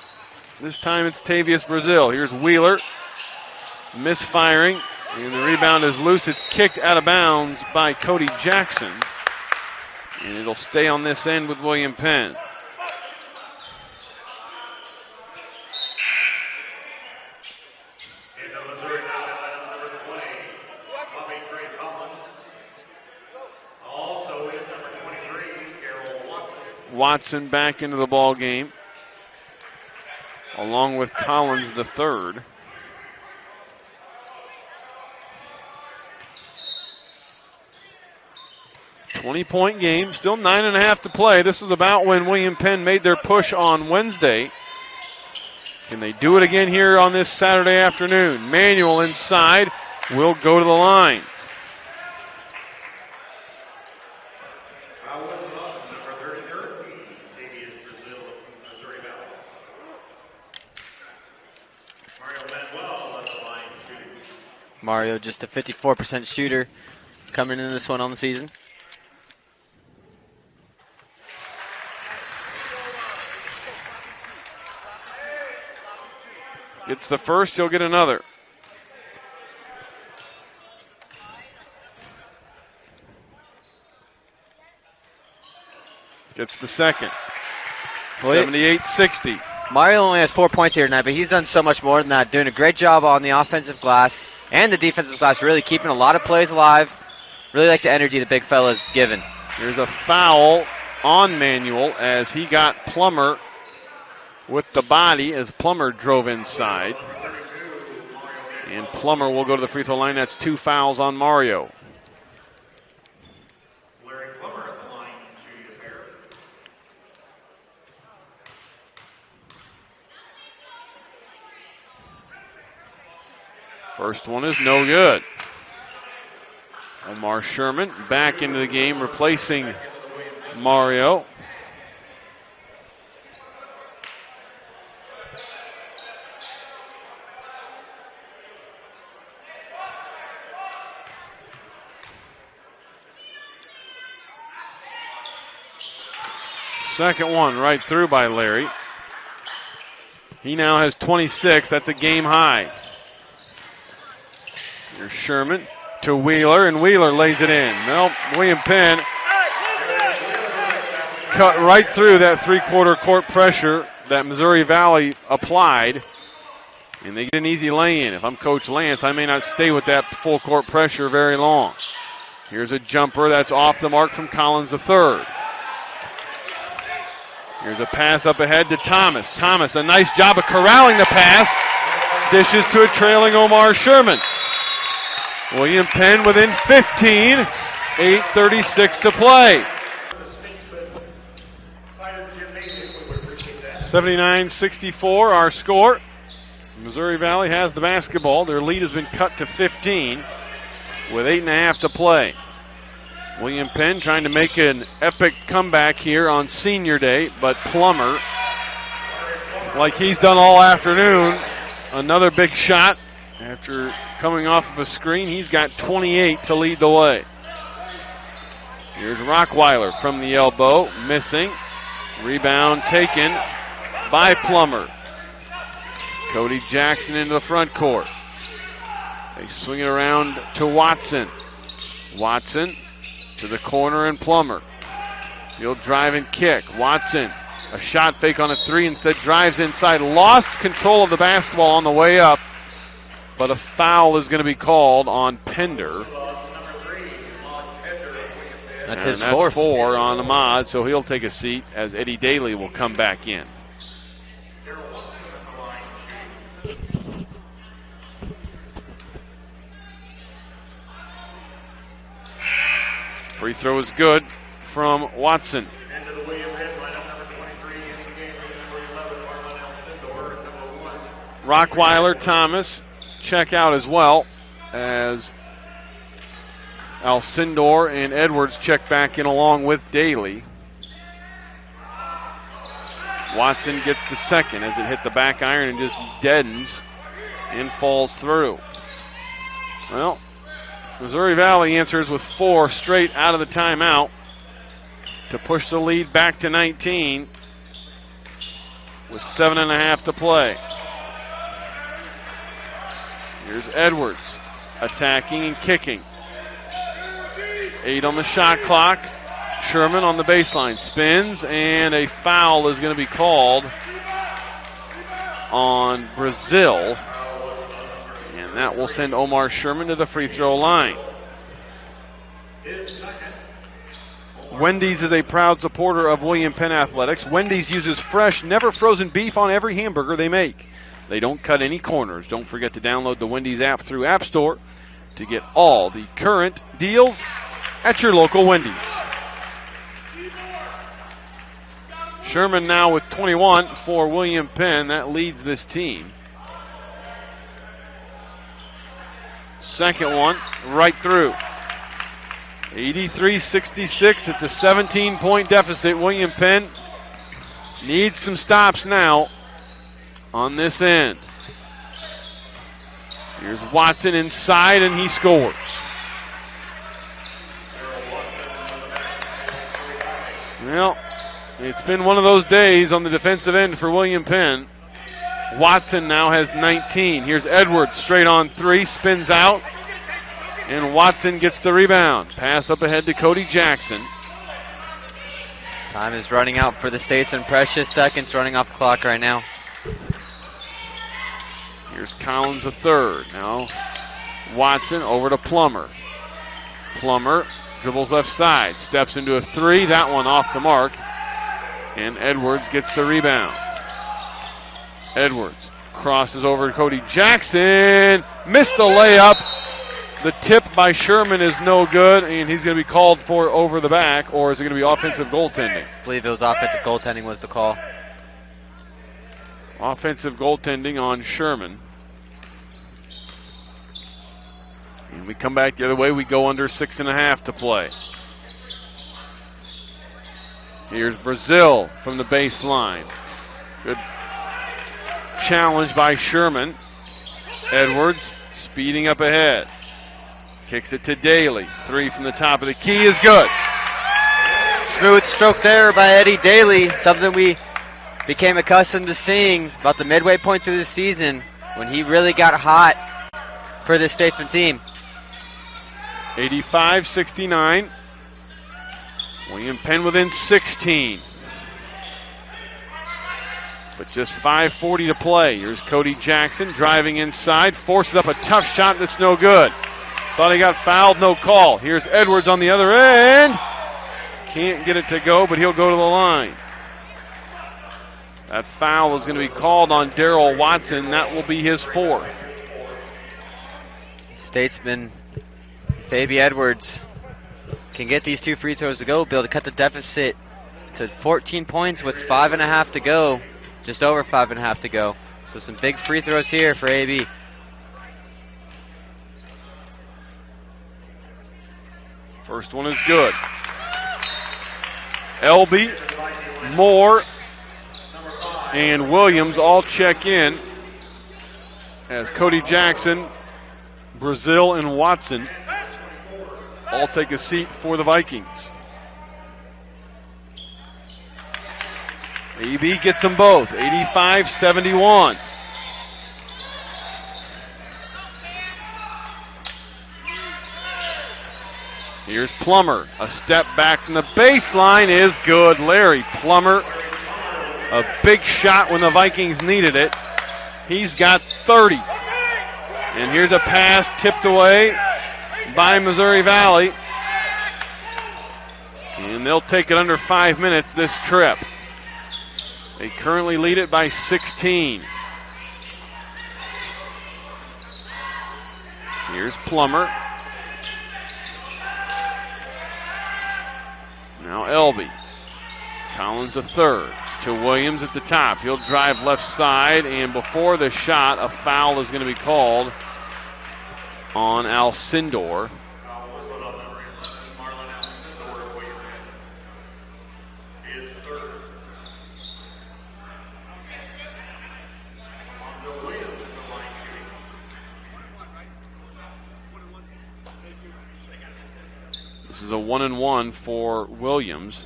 This time it's Tavius Brazil. Here's Wheeler. Misfiring, and the rebound is loose. It's kicked out of bounds by Cody Jackson, and it'll stay on this end with William Penn. Watson back into the ball game, along with Collins the third. .20 game, still 9.5 to play. This is about when William Penn made their push on Wednesday. Can they do it again here on this Saturday afternoon? Manuel inside will go to the line. Mario just a 54% shooter coming into this one on the season. Gets the first, he'll get another. Gets the second. 78-60. Mario only has 4 points here tonight, but he's done so much more than that, doing a great job on the offensive glass and the defensive glass, really keeping a lot of plays alive. Really like the energy the big fella's given. There's a foul on Manuel as he got Plummer with the body as Plummer drove inside. And Plummer will go to the free throw line. That's 2 fouls on Mario. First one is no good. Omar Sherman back into the game, replacing Mario. Second one right through by Larry. He now has 26. That's a game high. Here's Sherman to Wheeler, and Wheeler lays it in. Well, William Penn cut right through that three-quarter court pressure that Missouri Valley applied, and they get an easy lay-in. If I'm Coach Lance, I may not stay with that full court pressure very long. Here's a jumper that's off the mark from Collins III. Here's a pass up ahead to Thomas. Thomas, a nice job of corralling the pass. Dishes to a trailing Omar Sherman. William Penn within 15, 8:36 to play. 79-64 our score. Missouri Valley has the basketball. Their lead has been cut to 15 with 8.5 to play. William Penn trying to make an epic comeback here on Senior Day, but Plummer, like he's done all afternoon, another big shot after coming off of a screen. He's got 28 to lead the way. Here's Rockweiler from the elbow, missing. Rebound taken by Plummer. Cody Jackson into the front court. They swing it around to Watson. Watson to the corner and Plummer. He'll drive and kick. Watson, a shot fake on a three, instead drives inside. Lost control of the basketball on the way up, but a foul is going to be called on Pender. That's his fourth. 4 on Ahmad, so he'll take a seat as Eddie Daly will come back in. Free throw is good from Watson. Rockweiler, Thomas check out as well as Alcindor and Edwards check back in along with Daly. Watson gets the second as it hit the back iron and just deadens and falls through. Well, Missouri Valley answers with 4 straight out of the timeout to push the lead back to 19 with 7.5 to play. Here's Edwards attacking and kicking. 8 on the shot clock. Sherman on the baseline spins, and a foul is going to be called on Brazil. And that will send Omar Sherman to the free throw line. Wendy's is a proud supporter of William Penn Athletics. Wendy's uses fresh, never frozen beef on every hamburger they make. They don't cut any corners. Don't forget to download the Wendy's app through App Store to get all the current deals at your local Wendy's. Sherman now with 21 for William Penn. That leads this team. Second one, right through. 83-66. It's a 17-point deficit. William Penn needs some stops now on this end. Here's Watson inside, and he scores. Well, it's been one of those days on the defensive end for William Penn. Watson now has 19. Here's Edwards straight on 3, spins out, and Watson gets the rebound. Pass up ahead to Cody Jackson. Time is running out for the Statesman. Precious seconds running off the clock right now. Here's Collins, a third. Now Watson over to Plummer. Plummer dribbles left side, steps into a three. That one off the mark. And Edwards gets the rebound. Edwards crosses over to Cody Jackson. Missed the layup. The tip by Sherman is no good, and he's going to be called for over the back, or is it going to be offensive goaltending? I believe it was offensive goaltending was the call. Offensive goaltending on Sherman. And we come back the other way. We go under 6.5 to play. Here's Brazil from the baseline. Good challenge by Sherman. Edwards speeding up ahead. Kicks it to Daly. Three from the top of the key is good. Smooth stroke there by Eddie Daly. Something we became accustomed to seeing about the midway point through the season when he really got hot for this Statesman team. 85-69. William Penn within 16. But just 5:40 to play. Here's Cody Jackson driving inside. Forces up a tough shot that's no good. Thought he got fouled, no call. Here's Edwards on the other end. Can't get it to go, but he'll go to the line. That foul is going to be called on Darrell Watson. That will be his fourth. Statesman, Fabi Edwards can get these two free throws to go, be able to cut the deficit to 14 points with 5.5 to go. Just over 5.5 to go. So some big free throws here for AB. First one is good. Elby, Moore, and Williams all check in as Cody Jackson, Brazil, and Watson all take a seat for the Vikings. AB gets them both, 85-71. Here's Plummer. A step back from the baseline is good. Larry Plummer, a big shot when the Vikings needed it. He's got 30. And here's a pass tipped away by Missouri Valley. And they'll take it under 5 minutes this trip. They currently lead it by 16. Here's Plummer. Now Elby. Collins a third to Williams at the top. He'll drive left side, and before the shot, a foul is going to be called on Alcindor. This is a 1-and-1 for Williams.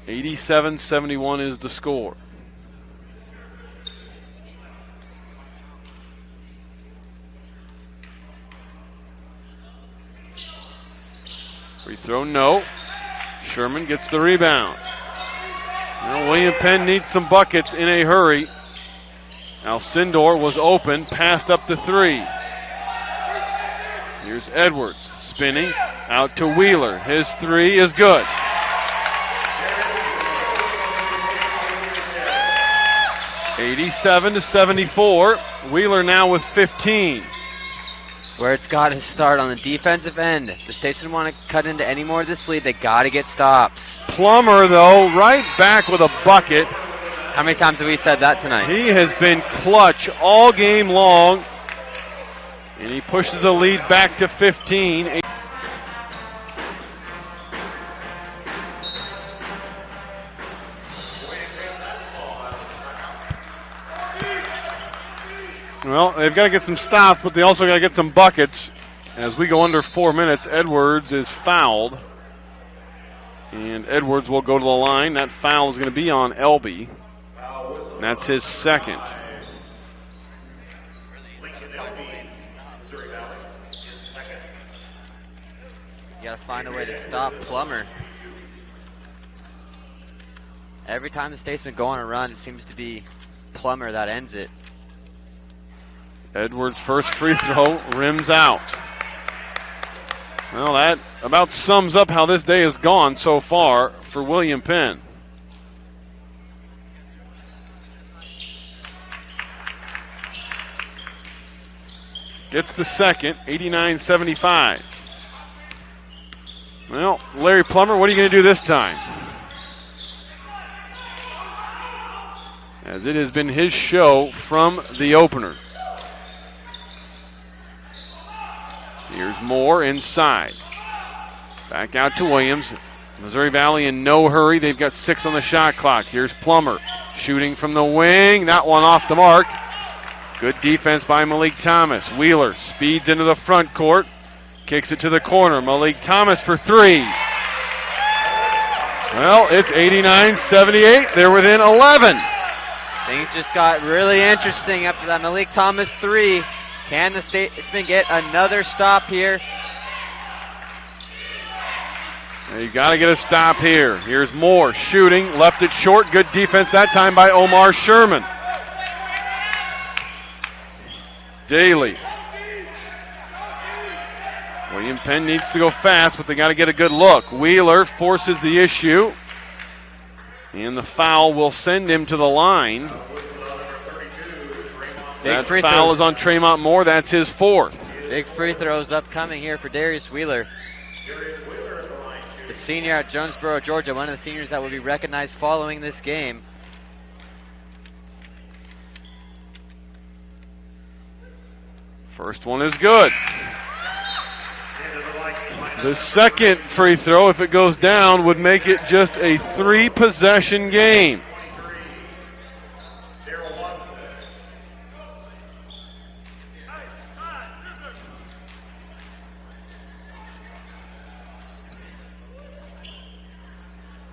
87-71 is the score. Free throw, no. Sherman gets the rebound. Now William Penn needs some buckets in a hurry. Alcindor was open, passed up to three. Here's Edwards spinning out to Wheeler. His three is good. (87-74). Wheeler now with 15. It's where it's got to start on the defensive end. If the Statesman want to cut into any more of this lead, they got to get stops. Plummer, though, right back with a bucket. How many times have we said that tonight? He has been clutch all game long. And he pushes the lead back to 15. Well, they've got to get some stops, but they also got to get some buckets. As we go under 4 minutes, Edwards is fouled. And Edwards will go to the line. That foul is going to be on Elby. And that's his second. You got to find a way to stop Plummer. Every time the Statesmen go on a run, it seems to be Plummer that ends it. Edwards' first free throw rims out. Well, that about sums up how this day has gone so far for William Penn. Gets the second, 89-75. Well, Larry Plummer, what are you going to do this time? As it has been his show from the opener. Here's Moore inside. Back out to Williams. Missouri Valley in no hurry. They've got 6 on the shot clock. Here's Plummer shooting from the wing. That one off the mark. Good defense by Malik Thomas. Wheeler speeds into the front court. Kicks it to the corner. Malik Thomas for 3. Well, it's 89-78. They're within 11. Things just got really interesting after that Malik Thomas 3. Can the Statesmen get another stop here? You got to get a stop here. Here's Moore shooting. Left it short. Good defense that time by Omar Sherman. Daly. William Penn needs to go fast, but they got to get a good look. Wheeler forces the issue. And the foul will send him to the line. That foul is on Tremont Moore. That's his 4th. Big free throws upcoming here for Darius Wheeler. The senior at Jonesboro, Georgia, one of the seniors that will be recognized following this game. First one is good. The second free throw, if it goes down, would make it just a 3-possession game.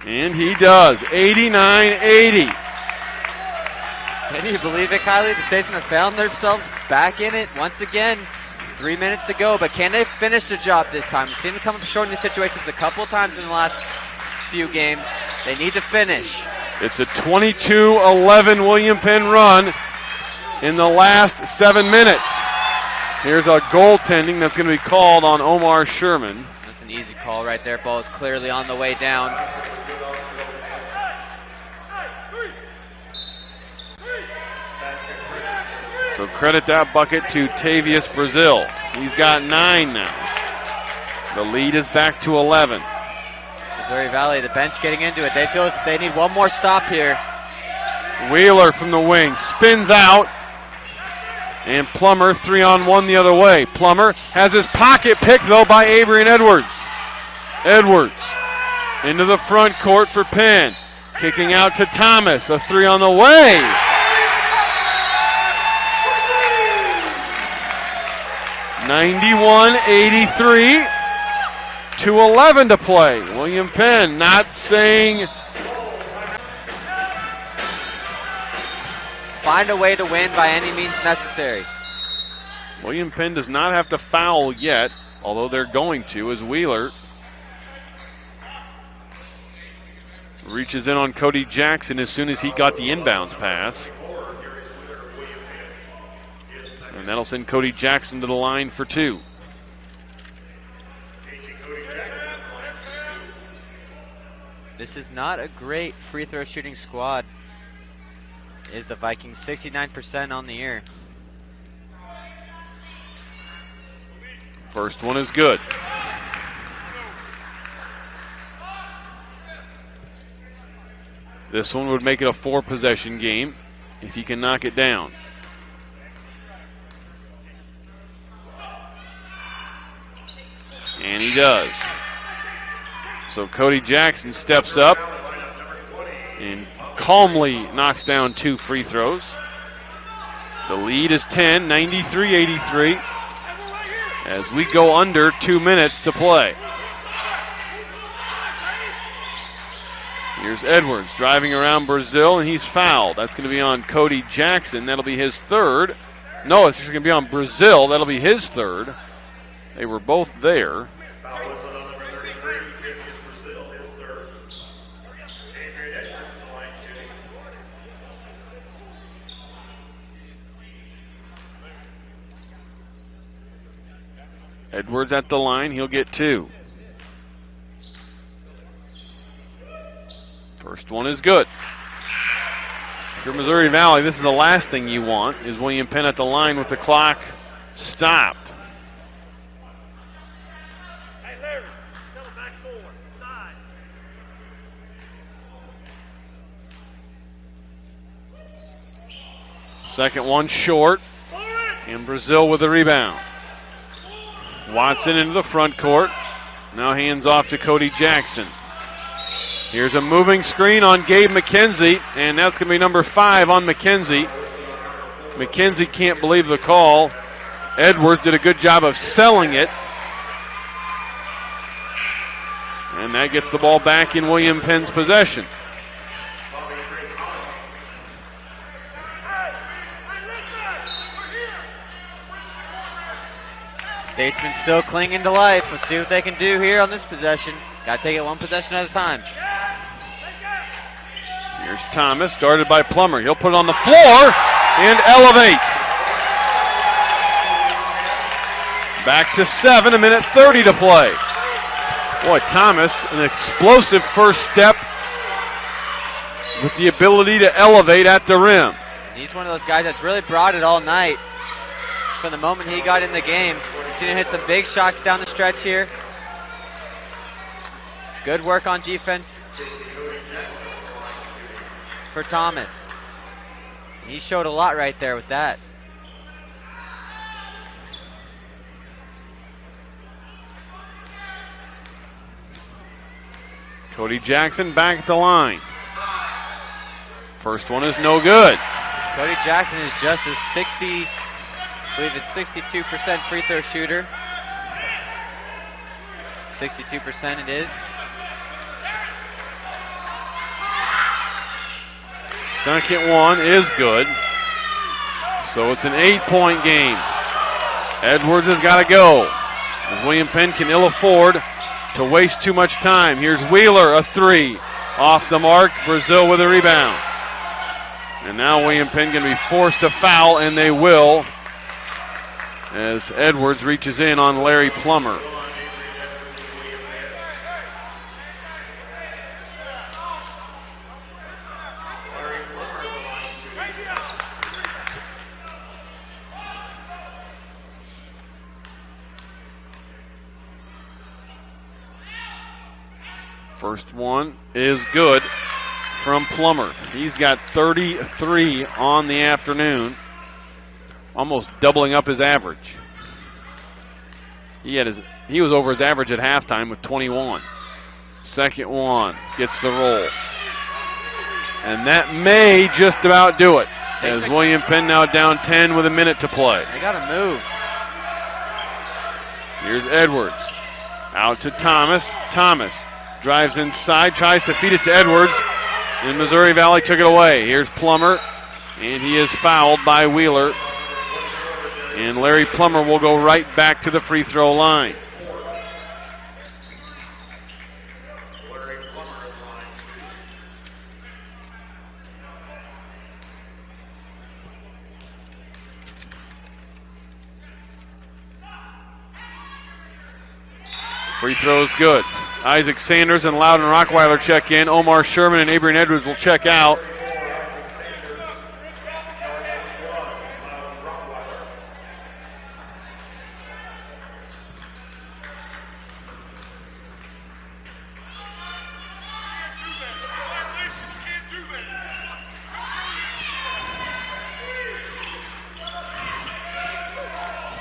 And he does. 89-80. Can you believe it, Kylie? The Statesmen have found themselves back in it once again. 3 minutes to go, but can they finish the job this time? We've seen them come up short in these situations a couple of times in the last few games. They need to finish. It's a 22-11 William Penn run in the last 7 minutes. Here's a goaltending that's going to be called on Omar Sherman. That's an easy call right there. Ball is clearly on the way down. So credit that bucket to Tavius Brazil. He's got 9 now. The lead is back to 11. Missouri Valley, the bench getting into it. They feel they need one more stop here. Wheeler from the wing spins out. And Plummer 3-on-1 the other way. Plummer has his pocket picked, though, by Adrian Edwards. Edwards into the front court for Penn. Kicking out to Thomas. A 3 on the way. 91-83. 2:11 to play. William Penn not saying. Find a way to win by any means necessary. William Penn does not have to foul yet, although they're going to, as Wheeler reaches in on Cody Jackson as soon as he got the inbounds pass. And that'll send Cody Jackson to the line for 2. This is not a great free throw shooting squad. Is the Vikings 69% on the year? First one is good. This one would make it a 4-possession game if he can knock it down. And he does. So Cody Jackson steps up and calmly knocks down 2 free throws. The lead is 10, 93-83, as we go under 2 minutes to play. Here's Edwards driving around Brazil, and he's fouled. That's going to be on Cody Jackson. That'll be his 3rd. No, it's just going to be on Brazil. That'll be his 3rd. They were both there. Edwards at the line. He'll get 2. First one is good. If you're Missouri Valley, this is the last thing you want, is William Penn at the line with the clock stopped. Second one short, and Brazil with the rebound. Watson into the front court. Now hands off to Cody Jackson. Here's a moving screen on Gabe McKenzie, and that's going to be number 5 on McKenzie. McKenzie can't believe the call. Edwards did a good job of selling it. And that gets the ball back in William Penn's possession. Statesman still clinging to life. Let's see what they can do here on this possession. Got to take it one possession at a time. Here's Thomas, guarded by Plummer. He'll put it on the floor and elevate. Back to 7, 1:30 to play. Boy, Thomas, an explosive first step with the ability to elevate at the rim. He's one of those guys that's really brought it all night. From the moment he got in the game, you've seen him hit some big shots down the stretch here. Good work on defense for Thomas. He showed a lot right there with that. Cody Jackson back at the line. First one is no good. Cody Jackson is just a 62% free throw shooter. 62% it is. Second one is good. So it's an 8-point game. Edwards has got to go, as William Penn can ill afford to waste too much time. Here's Wheeler, a 3. Off the mark, Brazil with a rebound. And now William Penn going to be forced to foul, and they will, as Edwards reaches in on Larry Plummer. First one is good from Plummer. He's got 33 on the afternoon, almost doubling up his average. He was over his average at halftime with 21. Second one gets the roll. And that may just about do it, as William Penn now down 10 with a minute to play. They got to move. Here's Edwards. Out to Thomas. Thomas drives inside, tries to feed it to Edwards, and Missouri Valley took it away. Here's Plummer, and he is fouled by Wheeler. And Larry Plummer will go right back to the free throw line. Free throw is good. Isaac Sanders and Loudon Rockweiler check in. Omar Sherman and Adrian Edwards will check out.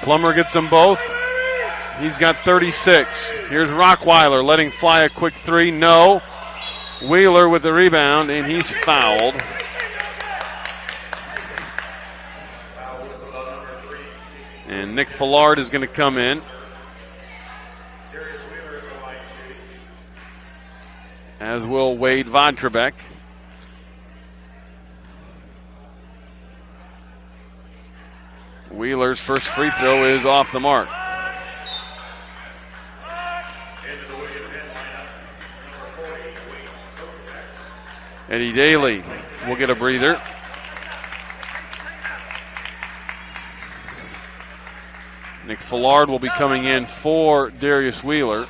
Plummer gets them both. He's got 36. Here's Rockweiler letting fly a quick 3. No. Wheeler with the rebound, and he's fouled. And Nick Fillard is going to come in. As will Wade Vontrbeck. Wheeler's first free throw is off the mark. Eddie Daly will get a breather. Nick Fillard will be coming in for Darius Wheeler.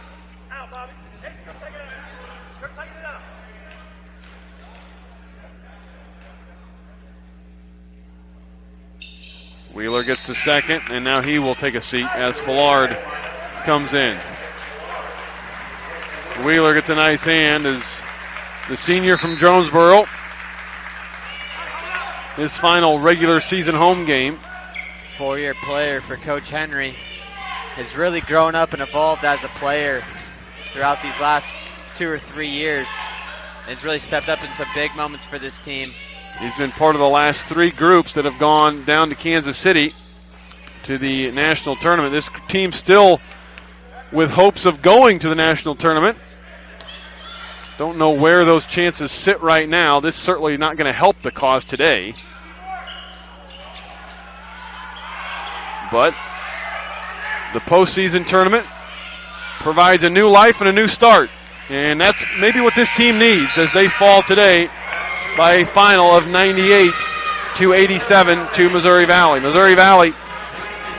Wheeler gets the second, and now he will take a seat as Fillard comes in. Wheeler gets a nice hand as the senior from Jonesboro. His final regular season home game. Four-year player for Coach Henry. Has really grown up and evolved as a player throughout these last 2 or 3 years. And has really stepped up in some big moments for this team. He's been part of the last 3 groups that have gone down to Kansas City to the national tournament. This team still with hopes of going to the national tournament. Don't know where those chances sit right now. This is certainly not going to help the cause today. But the postseason tournament provides a new life and a new start. And that's maybe what this team needs as they fall today by a final of 98-87 to Missouri Valley. Missouri Valley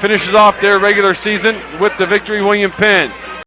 finishes off their regular season with the victory. William Penn